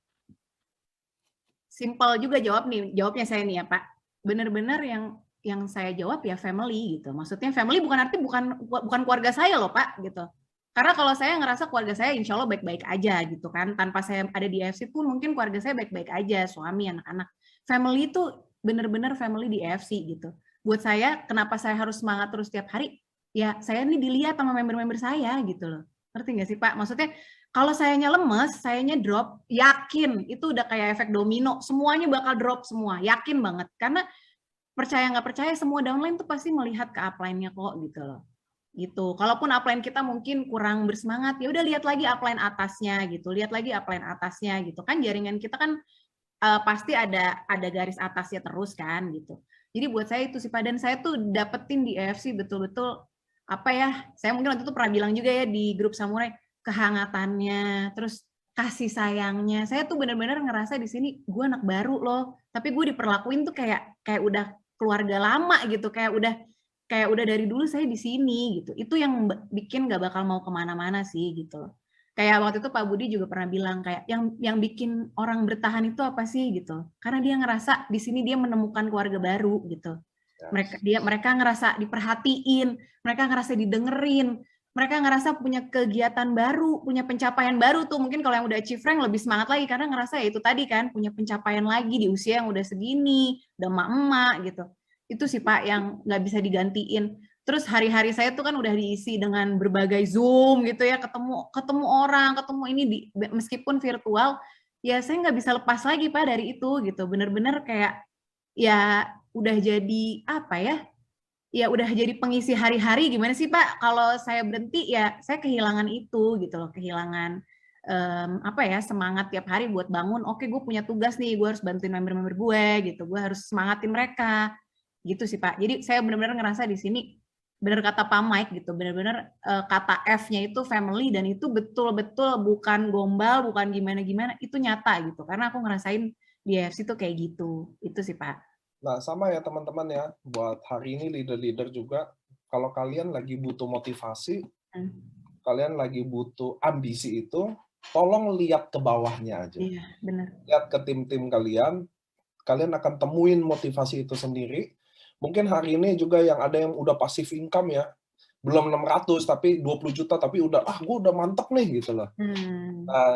Simpel juga jawabnya saya nih ya Pak. Benar-benar yang saya jawab ya family gitu. Maksudnya family bukan keluarga saya loh Pak gitu. Karena kalau saya ngerasa keluarga saya insya Allah baik-baik aja gitu kan. Tanpa saya ada di AFC pun mungkin keluarga saya baik-baik aja. Suami, anak-anak. Family itu benar-benar family di AFC gitu. Buat saya, kenapa saya harus semangat terus setiap hari? Ya saya ini dilihat sama member-member saya gitu loh. Ngerti nggak sih Pak? Maksudnya kalau sayanya lemes, sayanya drop, yakin itu udah kayak efek domino. Semuanya bakal drop semua. Yakin banget. Karena percaya nggak percaya semua downline tuh pasti melihat ke upline-nya kok gitu loh. gitu. Kalaupun upline kita mungkin kurang bersemangat, ya udah lihat lagi upline atasnya gitu, lihat lagi upline atasnya gitu kan. Jaringan kita kan pasti ada garis atasnya terus kan gitu. Jadi buat saya itu sih Pak, dan saya tuh dapetin di EFC betul-betul apa ya, saya mungkin waktu itu pernah bilang juga ya di grup Samurai, kehangatannya, terus kasih sayangnya. Saya tuh benar-benar ngerasa di sini gue anak baru loh, tapi gue diperlakuin tuh kayak udah keluarga lama gitu, kayak udah dari dulu saya di sini gitu. Itu yang bikin gak bakal mau kemana-mana sih gitu. Kayak waktu itu Pak Budi juga pernah bilang kayak yang bikin orang bertahan itu apa sih gitu. Karena dia ngerasa di sini dia menemukan keluarga baru gitu. Mereka ngerasa diperhatiin, mereka ngerasa didengerin, mereka ngerasa punya kegiatan baru, punya pencapaian baru tuh. Mungkin kalau yang udah achieve rank lebih semangat lagi karena ngerasa ya itu tadi kan, punya pencapaian lagi di usia yang udah segini, udah emak-emak gitu. Itu sih Pak yang nggak bisa digantiin. Terus hari-hari saya tuh kan udah diisi dengan berbagai Zoom gitu ya, ketemu orang, ketemu ini meskipun virtual, ya saya nggak bisa lepas lagi Pak dari itu gitu. Bener-bener kayak ya udah jadi apa ya? Ya udah jadi pengisi hari-hari. Gimana sih Pak? Kalau saya berhenti ya saya kehilangan itu gitu loh, kehilangan apa ya, semangat tiap hari buat bangun. Oke, gue punya tugas nih, gue harus bantuin member-member gue gitu, gue harus semangatin mereka gitu sih Pak. Jadi saya benar-benar ngerasa di sini benar kata Pak Mike gitu, benar-benar kata F-nya itu family, dan itu betul-betul bukan gombal, bukan gimana-gimana, itu nyata gitu. Karena aku ngerasain di AFC tuh kayak gitu. Itu sih Pak. Nah, sama ya teman-teman ya, buat hari ini leader-leader juga, kalau kalian lagi butuh motivasi, kalian lagi butuh ambisi itu, tolong lihat ke bawahnya aja. Iya, benar. Lihat ke tim-tim kalian akan temuin motivasi itu sendiri. Mungkin hari ini juga yang ada yang udah passive income ya, belum 600 tapi 20 juta tapi udah gue udah mantep nih gitu loh.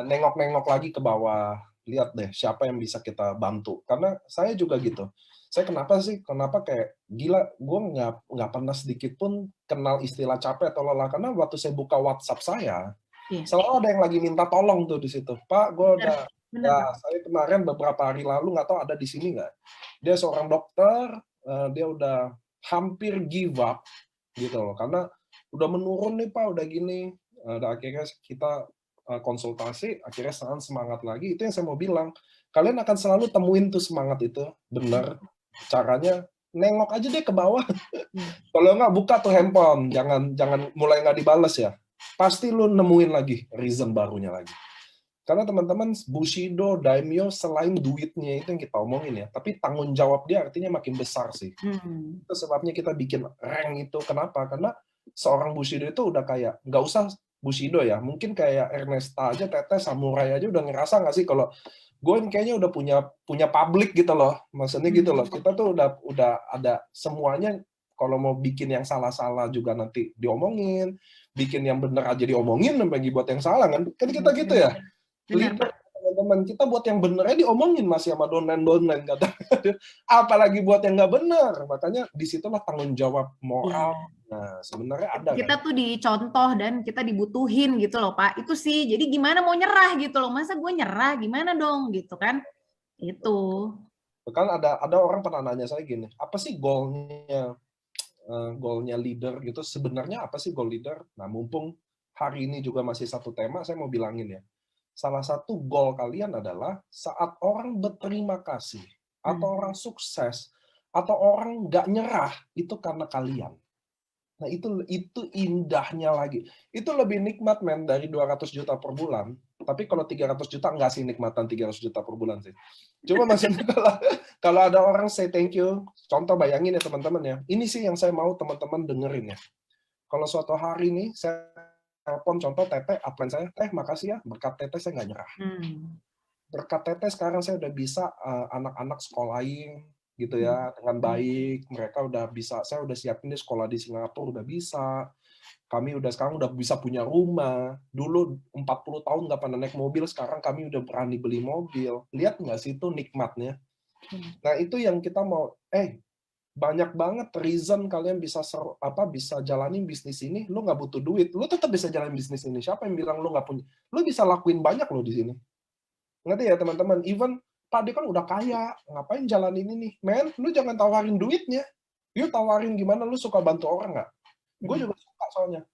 Nengok-nengok lagi ke bawah, lihat deh siapa yang bisa kita bantu. Karena saya juga gitu. Saya kenapa kayak gila, gue nggak pernah sedikit pun kenal istilah capek atau lelah, karena waktu saya buka WhatsApp saya, selalu ada yang lagi minta tolong tuh di situ. Pak, gue udah saya kemarin beberapa hari lalu nggak tahu ada di sini nggak. Dia seorang dokter, dia udah hampir give up gitu loh, karena udah menurun nih Pak, udah gini. Akhirnya kita konsultasi, akhirnya semangat lagi. Itu yang saya mau bilang. Kalian akan selalu temuin tuh semangat itu, bener. Caranya nengok aja deh ke bawah. Kalau nggak buka tuh handphone, jangan mulai nggak dibales ya. Pasti lu nemuin lagi reason barunya lagi. Karena teman-teman, Bushido, Daimyo, selain duitnya itu yang kita omongin ya, tapi tanggung jawab dia artinya makin besar sih. Itu sebabnya kita bikin rank itu. Kenapa? Karena seorang Bushido itu udah kayak, nggak usah Bushido ya, mungkin kayak Ernesta aja, Teteh, Samurai aja udah ngerasa nggak sih kalau gue kayaknya udah punya publik gitu loh. Maksudnya gitu loh, kita tuh udah ada semuanya. Kalau mau bikin yang salah-salah juga nanti diomongin, bikin yang bener aja diomongin, bagi buat yang salah kan kita gitu ya. Leader, teman-teman, kita buat yang bener aja diomongin masih sama donen kata. Apalagi buat yang nggak bener. Makanya disitulah tanggung jawab moral. Nah, sebenarnya ada kita tuh dicontoh dan kita dibutuhin gitu loh Pak. Itu sih. Jadi gimana mau nyerah gitu loh. Masa gue nyerah gimana dong gitu kan. Itu. Kan ada orang pernah nanya saya gini, apa sih goalnya leader gitu? Sebenarnya apa sih goal leader? Nah, mumpung hari ini juga masih satu tema, saya mau bilangin ya. Salah satu goal kalian adalah saat orang berterima kasih, atau orang sukses, atau orang nggak nyerah, itu karena kalian. Nah, itu indahnya lagi. Itu lebih nikmat, men, dari 200 juta per bulan. Tapi kalau 300 juta, nggak sih nikmatan 300 juta per bulan sih. Cuma maksudnya kalau ada orang say thank you, contoh bayangin ya teman-teman ya, ini sih yang saya mau teman-teman dengerin ya. Kalau suatu hari nih, saya telepon contoh Teteh, upline saya, makasih ya, berkat Teteh saya nggak nyerah. Berkat Teteh sekarang saya udah bisa anak-anak sekolahin gitu ya dengan baik. Mereka udah bisa, saya udah siapin di sekolah di Singapura udah bisa. Kami sekarang udah bisa punya rumah. Dulu 40 tahun nggak pernah naik mobil, sekarang kami udah berani beli mobil. Lihat nggak sih itu nikmatnya? Nah, itu yang kita mau, banyak banget reason kalian bisa jalanin bisnis ini. Lu nggak butuh duit, lu tetap bisa jalanin bisnis ini. Siapa yang bilang lu nggak punya? Lu bisa lakuin banyak lo di sini. Ngerti ya teman-teman? Even Pak dia kan udah kaya, ngapain jalanin ini? Men, lu jangan tawarin duitnya. Yuk tawarin gimana lu suka bantu orang nggak? Gue juga soalnya.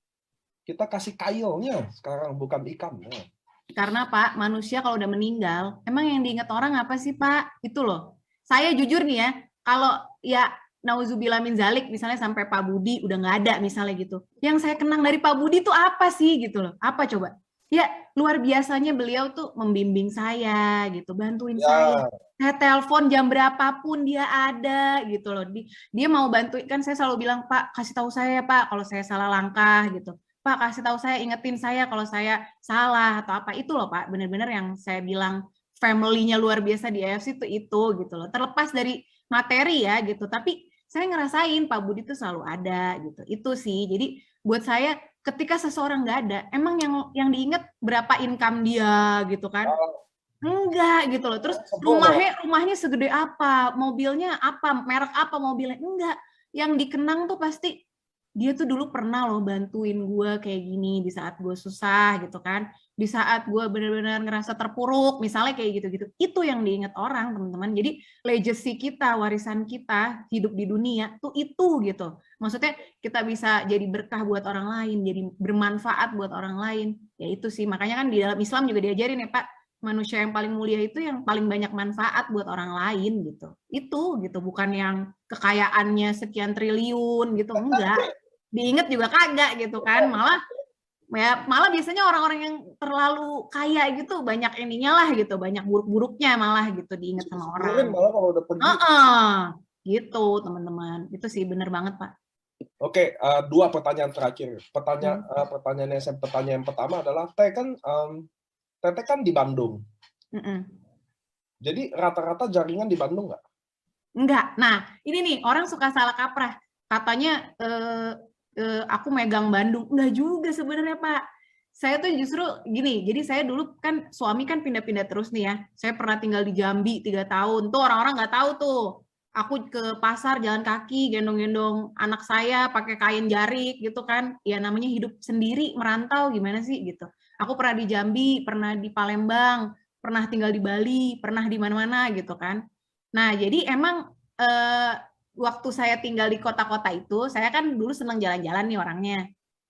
Kita kasih kailnya sekarang, bukan ikannya. Karena Pak, manusia kalau udah meninggal, emang yang diingat orang apa sih Pak? Itu loh. Saya jujur nih ya, kalau ya nauzubillah min zalik, misalnya sampai Pak Budi udah nggak ada misalnya gitu. Yang saya kenang dari Pak Budi tuh apa sih gitu loh? Apa coba? Ya luar biasanya beliau tuh membimbing saya gitu, bantuin saya. Saya telepon jam berapapun dia ada gitu loh. Dia mau bantuin, kan saya selalu bilang, Pak kasih tahu saya Pak kalau saya salah langkah gitu. Pak kasih tahu saya, ingetin saya kalau saya salah atau apa. Itu loh Pak, benar-benar yang saya bilang family-nya luar biasa di AFC itu gitu loh. Terlepas dari materi ya gitu, tapi saya ngerasain Pak Budi itu selalu ada gitu. Itu sih. Jadi buat saya ketika seseorang nggak ada, emang yang diingat berapa income dia gitu kan? Enggak gitu loh. Terus rumahnya segede apa, mobilnya apa, merek apa mobilnya, enggak. Yang dikenang tuh pasti dia tuh dulu pernah loh bantuin gue kayak gini di saat gue susah gitu kan, di saat gue benar-benar ngerasa terpuruk misalnya kayak gitu-gitu. Itu yang diingat orang teman-teman. Jadi legacy kita, warisan kita hidup di dunia tuh itu gitu. Maksudnya kita bisa jadi berkah buat orang lain, jadi bermanfaat buat orang lain. Ya itu sih, makanya kan di dalam Islam juga diajarin ya Pak, manusia yang paling mulia itu yang paling banyak manfaat buat orang lain gitu. Itu gitu, bukan yang kekayaannya sekian triliun gitu, enggak. Diinget juga kagak gitu kan, malah biasanya orang-orang yang terlalu kaya gitu banyak ininya lah gitu, banyak buruk-buruknya malah gitu diinget sama orang. Malah kalau udah pergi. Gitu teman-teman, itu sih bener banget Pak. Oke, 2 pertanyaan terakhir. Pertanyaan yang pertama adalah Teteh kan di Bandung. Jadi rata-rata jaringan di Bandung nggak? Enggak. Nah, ini nih orang suka salah kaprah. Katanya aku megang Bandung. Enggak juga sebenarnya Pak. Saya tuh justru gini, jadi saya dulu kan suami kan pindah-pindah terus nih ya. Saya pernah tinggal di Jambi 3 tahun. Tuh orang-orang nggak tahu tuh. Aku ke pasar jalan kaki, gendong-gendong anak saya pakai kain jarik gitu kan. Ya namanya hidup sendiri, merantau gimana sih gitu. Aku pernah di Jambi, pernah di Palembang, pernah tinggal di Bali, pernah di mana-mana gitu kan. Nah, jadi emang waktu saya tinggal di kota-kota itu, saya kan dulu senang jalan-jalan nih orangnya.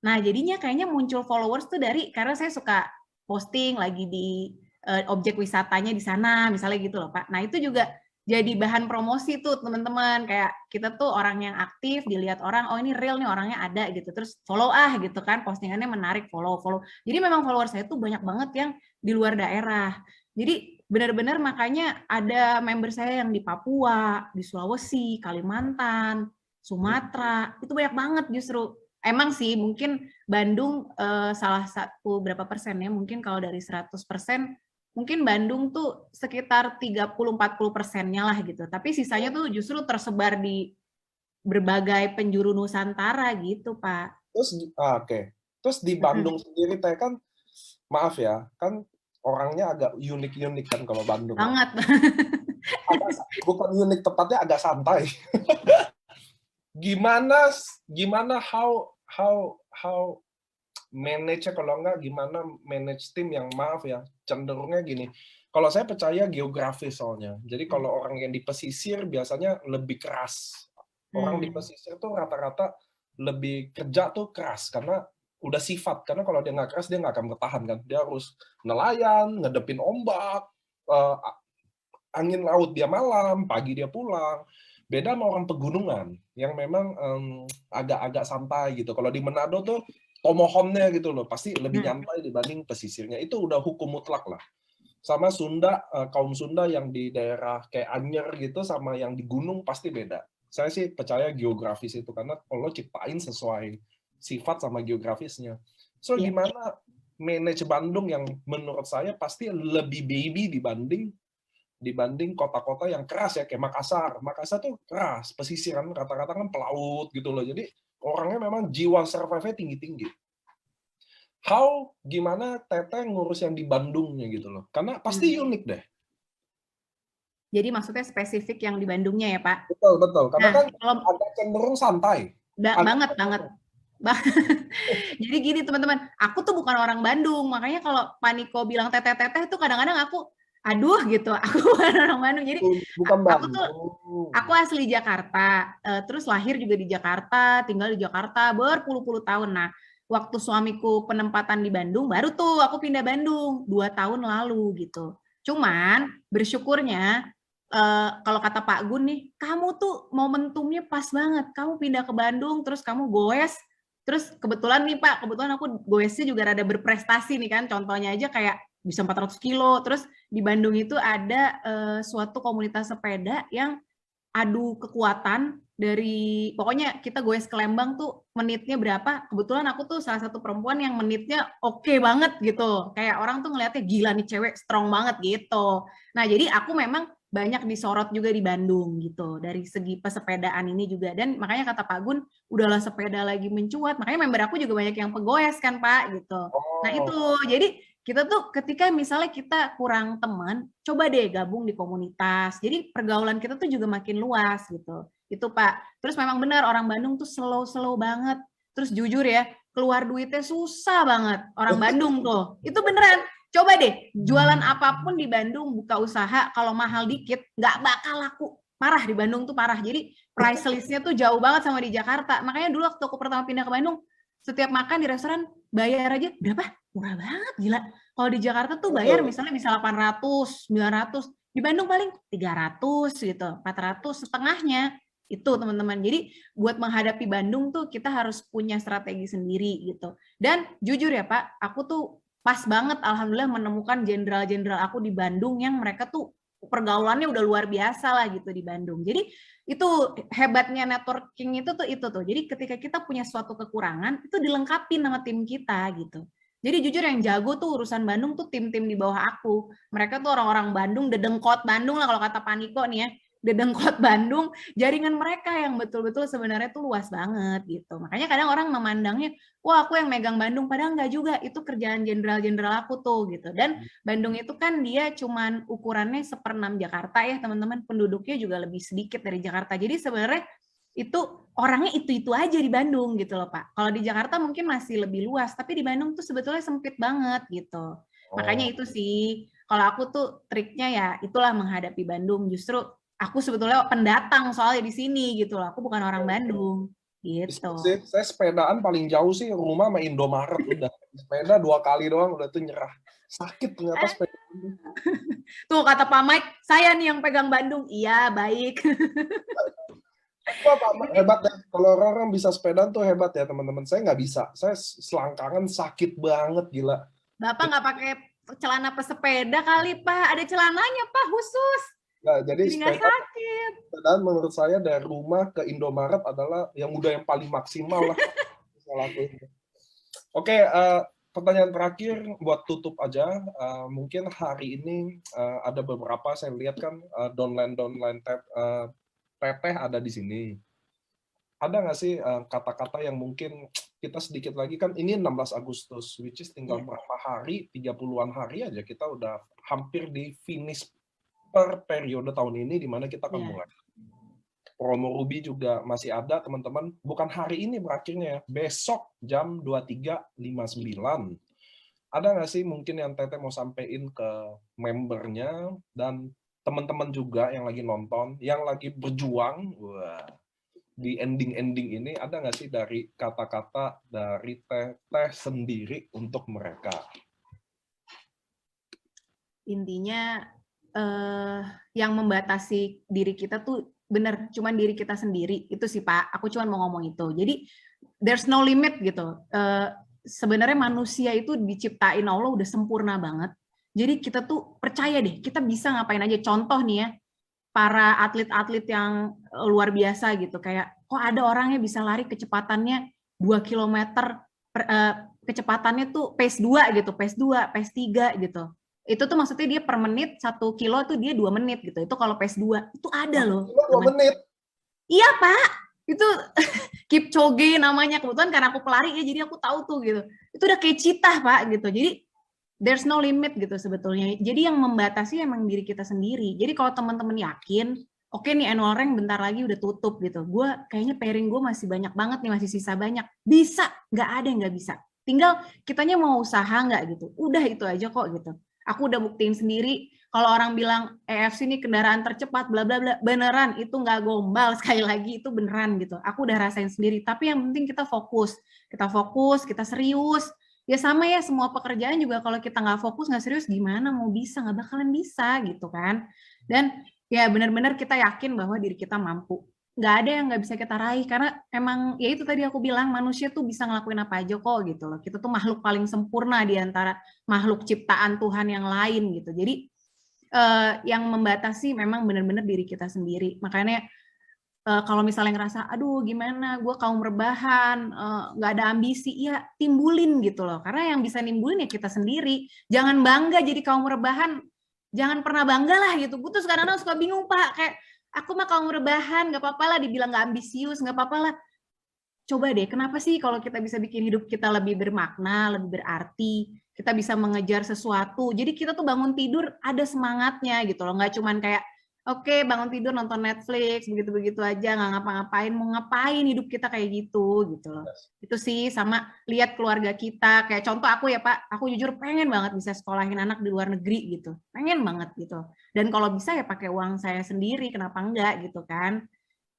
Nah, jadinya kayaknya muncul followers tuh karena saya suka posting lagi di objek wisatanya di sana, misalnya gitu loh Pak. Nah, itu juga jadi bahan promosi tuh teman-teman. Kayak kita tuh orang yang aktif, dilihat orang, oh ini real nih orangnya ada gitu. Terus follow gitu kan, postingannya menarik, follow. Jadi memang followers saya tuh banyak banget yang di luar daerah. Jadi benar-benar makanya ada member saya yang di Papua, di Sulawesi, Kalimantan, Sumatera, itu banyak banget justru. Emang sih mungkin Bandung salah satu berapa persen ya, mungkin kalau dari 100%, mungkin Bandung tuh sekitar 30-40%-nya lah gitu. Tapi sisanya tuh justru tersebar di berbagai penjuru Nusantara gitu Pak. Terus di Bandung sendiri Teh kan, maaf ya, kan orangnya agak unik-unik kan kalau Bandung. Banget. Bukan unik, tepatnya agak santai. Gimana how manage kalau enggak gimana manage tim yang maaf ya cenderungnya gini. Kalau saya percaya geografis soalnya. Jadi kalau orang yang di pesisir biasanya lebih keras. Orang di pesisir tuh rata-rata lebih kerja tuh keras karena udah sifat. Karena kalau dia nggak keras dia nggak akan bertahan kan. Dia harus nelayan, ngedepin ombak, angin laut dia malam, pagi dia pulang. Beda sama orang pegunungan yang memang agak-agak santai gitu. Kalau di Manado tuh tomohonnya gitu loh, pasti lebih nyantai dibanding pesisirnya. Itu udah hukum mutlak lah. Sama Sunda, kaum Sunda yang di daerah kayak Anyer gitu sama yang di gunung pasti beda. Saya sih percaya geografis itu karena Allah ciptain sesuai sifat sama geografisnya. So gimana manage Bandung yang menurut saya pasti lebih baby dibanding kota-kota yang keras ya, kayak Makassar. Makassar tuh keras, pesisiran rata-rata kan pelaut gitu loh. Jadi orangnya memang jiwa survive-nya tinggi-tinggi. Gimana Teteh ngurus yang di Bandungnya gitu loh? Karena pasti unik deh. Jadi maksudnya spesifik yang di Bandungnya ya Pak? Betul. Karena kan ada cenderung santai. Banget. Jadi gini teman-teman, aku tuh bukan orang Bandung. Makanya kalau Pak Niko bilang teteh-teteh tuh kadang-kadang aku aduh gitu, aku bukan orang Bandung. Jadi Bukan aku tuh Bandung. aku asli Jakarta, terus lahir juga di Jakarta, tinggal di Jakarta berpuluh-puluh tahun. Nah, waktu suamiku penempatan di Bandung, baru tuh aku pindah Bandung 2 tahun lalu gitu. Cuman bersyukurnya kalau kata Pak Gun nih, kamu tuh momentumnya pas banget. Kamu pindah ke Bandung, terus kamu goes, terus kebetulan nih Pak, kebetulan aku goesnya juga rada berprestasi nih kan. Contohnya aja kayak bisa 400 kilo, terus di Bandung itu ada suatu komunitas sepeda yang adu kekuatan dari pokoknya kita goes ke Lembang tuh menitnya berapa, kebetulan aku tuh salah satu perempuan yang menitnya oke banget gitu, kayak orang tuh ngeliatnya gila nih cewek strong banget gitu. Nah jadi aku memang banyak disorot juga di Bandung gitu dari segi pesepedaan ini juga, dan makanya kata Pak Gun udahlah sepeda lagi mencuat, makanya member aku juga banyak yang pegoes kan Pak gitu. Nah itu jadi kita tuh ketika misalnya kita kurang teman, coba deh gabung di komunitas. Jadi pergaulan kita tuh juga makin luas gitu. Itu Pak. Terus memang benar orang Bandung tuh slow banget. Terus jujur ya, keluar duitnya susah banget orang Bandung tuh. Itu beneran. Coba deh, jualan apapun di Bandung, buka usaha, kalau mahal dikit, nggak bakal laku. Parah di Bandung tuh parah. Jadi price list-nya tuh jauh banget sama di Jakarta. Makanya dulu waktu aku pertama pindah ke Bandung, setiap makan di restoran bayar aja berapa? Murah banget, gila. Kalau di Jakarta tuh bayar misalnya bisa 800, 900. Di Bandung paling 300 gitu, 400 setengahnya. Itu teman-teman. Jadi buat menghadapi Bandung tuh kita harus punya strategi sendiri gitu. Dan jujur ya Pak, aku tuh pas banget alhamdulillah menemukan jenderal-jenderal aku di Bandung yang mereka tuh pergaulannya udah luar biasa lah gitu di Bandung. Jadi itu hebatnya networking itu tuh. Jadi ketika kita punya suatu kekurangan, itu dilengkapi sama tim kita gitu. Jadi jujur yang jago tuh urusan Bandung tuh tim-tim di bawah aku. Mereka tuh orang-orang Bandung, dedengkot Bandung lah kalau kata Paniko nih ya. Dedengkot Bandung, jaringan mereka yang betul-betul sebenarnya tuh luas banget gitu. Makanya kadang orang memandangnya, wah aku yang megang Bandung, padahal enggak juga, itu kerjaan jenderal-jenderal aku tuh gitu. Dan Bandung itu kan dia cuman ukurannya 1/6 Jakarta ya teman-teman, penduduknya juga lebih sedikit dari Jakarta. Jadi sebenarnya itu orangnya itu-itu aja di Bandung gitu loh Pak. Kalau di Jakarta mungkin masih lebih luas, tapi di Bandung tuh sebetulnya sempit banget gitu. Makanya itu sih, kalau aku tuh triknya ya itulah menghadapi Bandung. Justru aku sebetulnya pendatang soalnya di sini gitu loh. Aku bukan orang Bandung gitu. Saya sepedaan paling jauh sih rumah sama Indomaret udah. Sepeda 2 kali doang udah tuh nyerah. Sakit ternyata sepeda. Tuh kata Pak Mike, saya nih yang pegang Bandung. Iya, baik. Wah, Pak, hebat ya. Kalau orang bisa sepedaan tuh hebat ya teman-teman. Saya nggak bisa. Saya selangkangan sakit banget gila. Bapak nggak pakai celana pesepeda kali Pak? Ada celananya Pak khusus. Nah, jadi sepedaan menurut saya dari rumah ke Indomaret adalah yang paling maksimal lah. Oke, pertanyaan terakhir buat tutup aja. Mungkin hari ini ada beberapa saya lihat kan downline teteh ada di sini. Ada nggak sih kata-kata yang mungkin kita sedikit lagi kan ini 16 Agustus, which is tinggal berapa hari, 30-an hari aja kita udah hampir di finish per periode tahun ini di mana kita akan mulai. Promo Ruby juga masih ada teman-teman. Bukan hari ini berakhirnya, besok jam 23.59. Ada nggak sih mungkin yang Teteh mau sampaikan ke membernya dan teman-teman juga yang lagi nonton, yang lagi berjuang di ending-ending ini, ada nggak sih dari kata-kata dari Teteh sendiri untuk mereka? Intinya yang membatasi diri kita tuh bener cuman diri kita sendiri itu sih Pak. Aku cuman mau ngomong itu. Jadi there's no limit gitu. Sebenarnya manusia itu diciptain Allah udah sempurna banget. Jadi kita tuh percaya deh kita bisa ngapain aja. Contoh nih ya, para atlet-atlet yang luar biasa gitu, kayak kok ada orangnya bisa lari kecepatannya 2 km, kecepatannya tuh pace 2 gitu, pace 2, pace 3 gitu. Itu tuh maksudnya dia per menit 1 kilo tuh dia 2 menit gitu. Itu kalau pace 2 itu ada loh. 2 menit. Iya Pak, itu Kipchoge namanya. Kebetulan karena aku pelari ya, jadi aku tahu tuh gitu. Itu udah kayak citah Pak gitu. Jadi there's no limit gitu sebetulnya. Jadi yang membatasi emang diri kita sendiri. Jadi kalau teman-teman yakin, oke nih annual rank bentar lagi udah tutup gitu. Gue kayaknya pairing gue masih banyak banget nih, masih sisa banyak. Bisa, nggak ada yang nggak bisa. Tinggal kitanya mau usaha nggak gitu. Udah itu aja kok gitu. Aku udah buktiin sendiri. Kalau orang bilang EFC ini kendaraan tercepat, bla bla bla, beneran itu nggak gombal, sekali lagi itu beneran gitu. Aku udah rasain sendiri. Tapi yang penting kita fokus, kita serius. Ya sama ya, semua pekerjaan juga kalau kita nggak fokus, nggak serius, gimana mau bisa, nggak bakalan bisa gitu kan. Dan ya benar-benar kita yakin bahwa diri kita mampu. Nggak ada yang nggak bisa kita raih, karena emang ya itu tadi aku bilang, manusia tuh bisa ngelakuin apa aja kok gitu loh. Kita tuh makhluk paling sempurna di antara makhluk ciptaan Tuhan yang lain gitu. Jadi yang membatasi memang benar-benar diri kita sendiri. Makanya kalau misalnya ngerasa, aduh gimana, gue kaum rebahan, nggak ada ambisi, ya timbulin gitu loh. Karena yang bisa nimbulin ya kita sendiri. Jangan bangga jadi kaum rebahan, jangan pernah bangga lah gitu. Gue tuh kadang-kadang suka bingung, Pak, kayak aku mah kaum rebahan, nggak apa-apa lah dibilang nggak ambisius, nggak apa-apa lah. Coba deh, kenapa sih kalau kita bisa bikin hidup kita lebih bermakna, lebih berarti, kita bisa mengejar sesuatu. Jadi kita tuh bangun tidur ada semangatnya gitu loh, nggak cuman kayak oke, bangun tidur nonton Netflix begitu-begitu aja, nggak ngapa-ngapain, mau ngapain hidup kita kayak gitu loh. Itu sih, sama lihat keluarga kita, kayak contoh aku ya Pak, aku jujur pengen banget bisa sekolahin anak di luar negeri gitu, pengen banget gitu. Dan kalau bisa ya pakai uang saya sendiri, kenapa enggak gitu kan.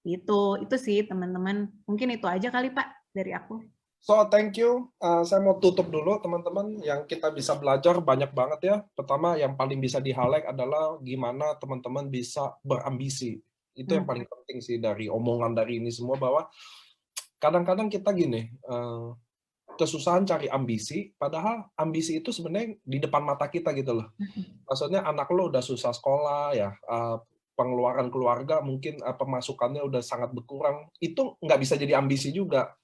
Itu sih teman-teman. Mungkin itu aja kali Pak dari aku. So, thank you. Saya mau tutup dulu, teman-teman. Yang kita bisa belajar banyak banget ya. Pertama, yang paling bisa di-highlight adalah gimana teman-teman bisa berambisi. Itu yang paling penting sih dari omongan dari ini semua, bahwa kadang-kadang kita gini, kesusahan cari ambisi, padahal ambisi itu sebenarnya di depan mata kita gitu loh. Maksudnya anak lo udah susah sekolah ya, pengeluaran keluarga mungkin pemasukannya udah sangat berkurang, itu nggak bisa jadi ambisi juga.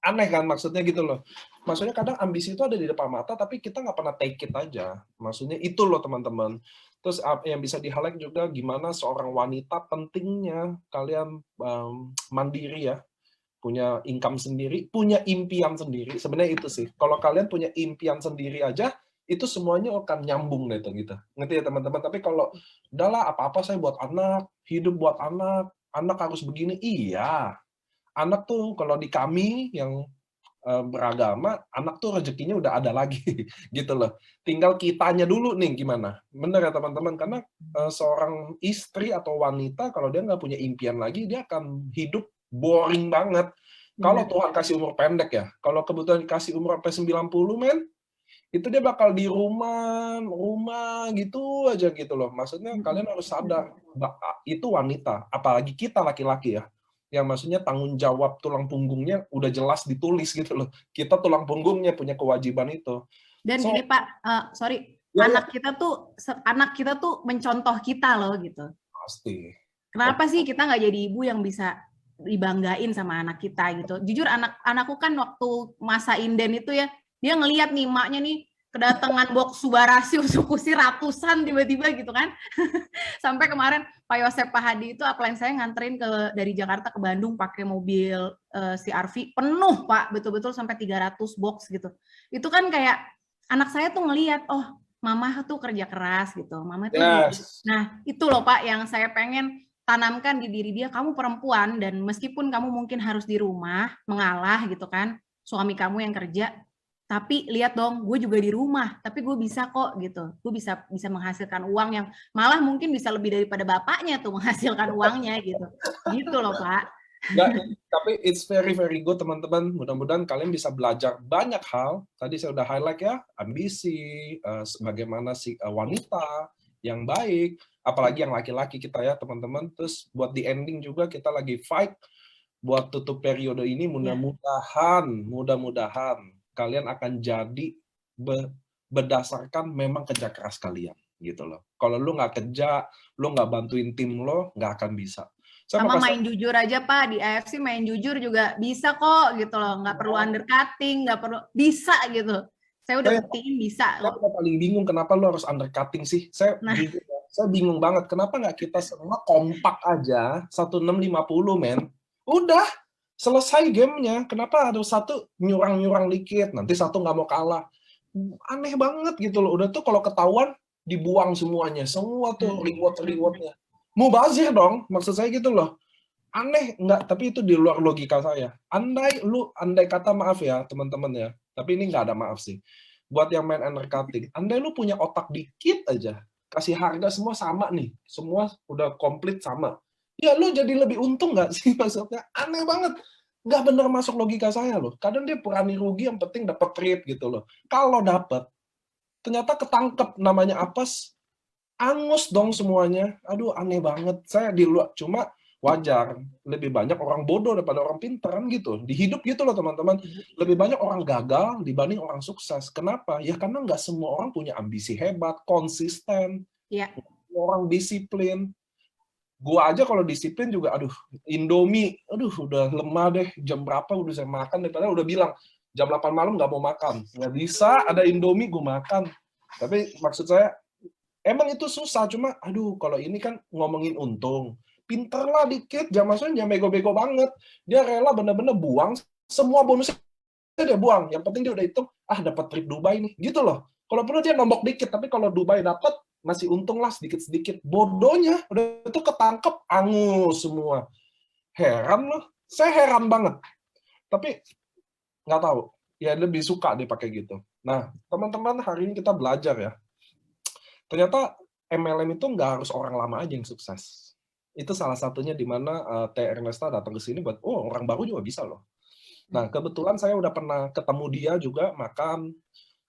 Aneh kan maksudnya gitu loh. Maksudnya kadang ambisi itu ada di depan mata, tapi kita nggak pernah take it aja. Maksudnya itu loh teman-teman. Terus yang bisa di-highlight juga gimana seorang wanita pentingnya kalian mandiri ya, punya income sendiri, punya impian sendiri. Sebenarnya itu sih. Kalau kalian punya impian sendiri aja, itu semuanya akan nyambung gitu. Ngerti ya teman-teman? Tapi kalau udahlah apa-apa saya buat anak, hidup buat anak harus begini. Iya. Anak tuh kalau di kami yang beragama, anak tuh rezekinya udah ada lagi gitu loh. Tinggal kitanya dulu nih gimana. Bener ya teman-teman, karena seorang istri atau wanita kalau dia nggak punya impian lagi, dia akan hidup boring banget. Kalau Tuhan kasih umur pendek ya, kalau kebetulan dikasih umur sampai 90 men, itu dia bakal di rumah gitu aja gitu loh. Maksudnya kalian harus sadar, itu wanita, apalagi kita laki-laki ya, yang maksudnya tanggung jawab tulang punggungnya udah jelas ditulis gitu loh. Kita tulang punggungnya punya kewajiban itu. Dan gini Pak, sorry, anak kita tuh mencontoh kita loh gitu. Pasti. Kenapa sih kita nggak jadi ibu yang bisa dibanggain sama anak kita gitu? Jujur anakku kan waktu masa inden itu ya, dia ngelihat nih emaknya nih kedatangan box Subarasi usukusi ratusan tiba-tiba gitu kan. Sampai kemarin Pak Yosep Pahadi itu upline saya nganterin dari Jakarta ke Bandung pakai mobil CR-V penuh Pak, betul-betul sampai 300 box gitu. Itu kan kayak anak saya tuh ngelihat, oh mama tuh kerja keras gitu. Mama tuh Nah, itu loh Pak yang saya pengen tanamkan di diri dia, kamu perempuan dan meskipun kamu mungkin harus di rumah mengalah gitu kan, suami kamu yang kerja, tapi lihat dong, gue juga di rumah, tapi gue bisa kok gitu, gue bisa menghasilkan uang yang malah mungkin bisa lebih daripada bapaknya tuh menghasilkan uangnya gitu loh Pak. Nggak, tapi it's very very good teman-teman. Mudah-mudahan kalian bisa belajar banyak hal. Tadi saya udah highlight ya, ambisi, bagaimana si wanita yang baik, apalagi yang laki-laki kita ya teman-teman. Terus buat di ending juga kita lagi fight buat tutup periode ini, mudah-mudahan kalian akan jadi berdasarkan memang kerja keras kalian gitu loh. Kalau lu nggak kerja, lu nggak bantuin tim lo, nggak akan bisa. Sama main jujur aja Pak, di AFC main jujur juga bisa kok gitu loh, nggak perlu undercutting, nggak perlu, bisa gitu. Saya udah buktiin bisa loh. Saya paling bingung kenapa lo harus undercutting sih. Saya bingung banget kenapa nggak kita semua kompak aja 1650 men. Udah selesai gamenya. Kenapa harus satu nyurang dikit, nanti satu nggak mau kalah. Aneh banget gitu loh. Udah tuh kalau ketahuan dibuang semuanya, semua tuh rewardnya. Mubazir dong, maksud saya gitu loh. Aneh nggak? Tapi itu di luar logika saya. Andai kata maaf ya teman-teman ya, tapi ini nggak ada maaf sih. buat yang main energi cutting, andai lu punya otak dikit aja, kasih harga semua sama nih, semua udah komplit sama. Ya lu jadi lebih untung nggak sih maksudnya? Aneh banget. Nggak bener masuk logika saya loh. Kadang dia berani rugi, yang penting dapat trade gitu loh. Kalau dapat, ternyata ketangkep namanya apes, angus dong semuanya. Aduh, aneh banget. Saya di luar, cuma wajar. Lebih banyak orang bodoh daripada orang pintar kan gitu. Di hidup gitu loh teman-teman. Lebih banyak orang gagal dibanding orang sukses. Kenapa? Ya karena nggak semua orang punya ambisi hebat, konsisten, Iya. orang disiplin. Gua aja kalau disiplin juga, aduh, Indomie, aduh, udah lemah deh, jam berapa udah saya makan, daripada udah bilang, jam 8 malam nggak mau makan. Nggak bisa, ada Indomie, gue makan. Tapi maksud saya, emang itu susah, cuma, aduh, kalau ini kan ngomongin untung. Pinter lah dikit, jangan maksudnya jangan bego-bego banget. Dia rela bener-bener buang, semua bonusnya dia buang. Yang penting dia udah hitung, dapat trip Dubai nih. Gitu loh. Kalau perlu dia nombok dikit, tapi kalau Dubai dapat, masih untung lah sedikit-sedikit. Bodohnya, udah itu ketangkep, angus semua. Heran loh. Saya heran banget. Tapi, nggak tahu. Ya lebih suka dia pakai gitu. Nah, teman-teman, hari ini kita belajar ya. Ternyata MLM itu nggak harus orang lama aja yang sukses. Itu salah satunya di mana Teh Ernesta datang ke sini buat, orang baru juga bisa loh. Nah, kebetulan saya udah pernah ketemu dia juga, makan,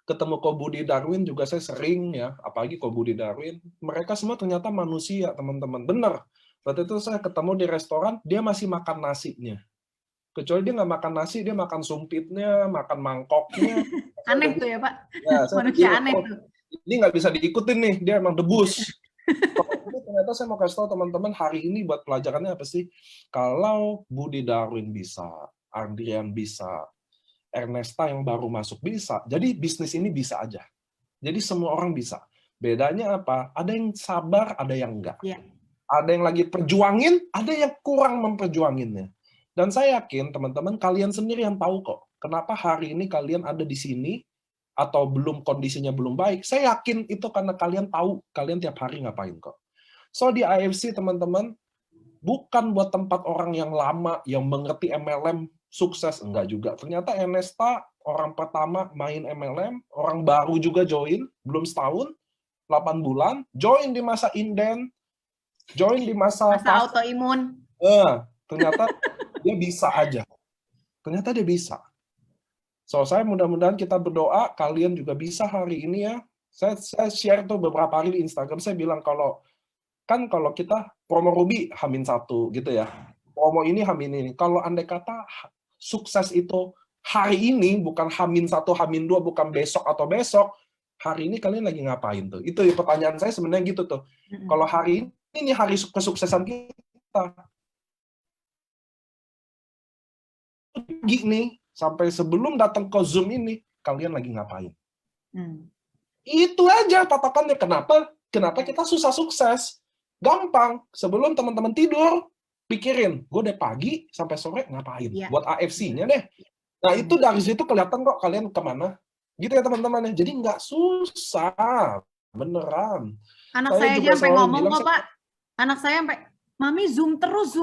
ketemu Ko Budi Darwin juga saya sering ya, apalagi Ko Budi Darwin. Mereka semua ternyata manusia, teman-teman. Bener. Waktu itu saya ketemu di restoran, dia masih makan nasinya. Kecuali dia nggak makan nasi, dia makan sumpitnya, makan mangkoknya. Aneh tuh ya, Pak. Ya, saya Manusia bilang, aneh tuh. ini nggak bisa diikutin nih, dia emang debus. Jadi ternyata saya mau kasih tahu teman-teman, hari ini buat pelajarannya apa sih? Kalau Budi Darwin bisa, Adrian bisa, Ernesta yang baru masuk bisa. Jadi bisnis ini bisa aja. Jadi semua orang bisa. Bedanya apa? Ada yang sabar, ada yang enggak. Iya. Ada yang lagi perjuangin, ada yang kurang memperjuanginnya. Dan saya yakin teman-teman kalian sendiri yang tahu kok. Kenapa hari ini kalian ada di sini atau belum kondisinya belum baik. Saya yakin itu karena kalian tahu kalian tiap hari ngapain kok. So di AFC teman-teman bukan buat tempat orang yang lama yang mengerti MLM sukses, enggak juga. Ternyata Ernesta orang pertama main MLM, orang baru juga join, belum setahun, 8 bulan, join di masa inden, join di masa autoimun. Ternyata dia bisa aja. Ternyata dia bisa. So, saya mudah-mudahan kita berdoa, kalian juga bisa hari ini ya. Saya share tuh beberapa hari di Instagram, saya bilang kalau kita promo Ruby H-1 gitu ya. Promo ini H- ini. Kalau andai kata sukses itu hari ini, bukan H-1, H-2, bukan besok atau besok, hari ini kalian lagi ngapain tuh? Itu pertanyaan saya sebenarnya gitu tuh. Kalau hari ini hari kesuksesan kita. Gini, sampai sebelum datang ke Zoom ini, kalian lagi ngapain? Itu aja patokannya. Kenapa kita susah sukses? Gampang. Sebelum teman-teman tidur, pikirin, gue dari pagi sampai sore ngapain? Buat AFC-nya deh. Nah, itu dari situ kelihatan kok kalian kemana. Gitu ya teman-teman. Jadi nggak susah. Beneran. Anak saya aja sampai ngomong kok, Pak. Anak saya sampai, Mami Zoom terus.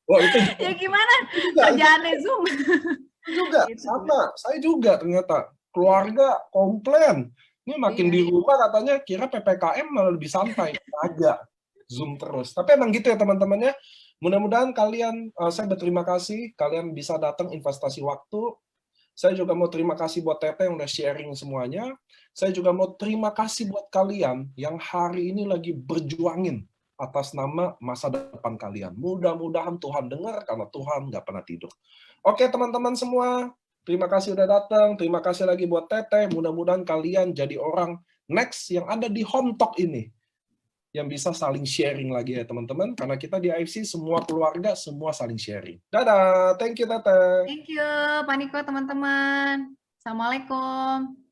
Wah, itu ya gimana? Kerjaannya Zoom. Juga, sama. Saya juga ternyata. Keluarga komplain. Ini makin di rumah katanya kira PPKM malah lebih santai. Agak Zoom terus. Tapi emang gitu ya teman-teman ya. Mudah-mudahan kalian, saya berterima kasih, kalian bisa datang investasi waktu. Saya juga mau terima kasih buat Tete yang udah sharing semuanya. Saya juga mau terima kasih buat kalian yang hari ini lagi berjuangin atas nama masa depan kalian. Mudah-mudahan Tuhan dengar karena Tuhan nggak pernah tidur. Oke teman-teman semua. Terima kasih udah datang. Terima kasih lagi buat Tete. Mudah-mudahan kalian jadi orang next yang ada di Home Talk ini. Yang bisa saling sharing lagi ya teman-teman. Karena kita di AFC semua keluarga, semua saling sharing. Dadah. Thank you Tete. Thank you Pak Niko teman-teman. Assalamualaikum.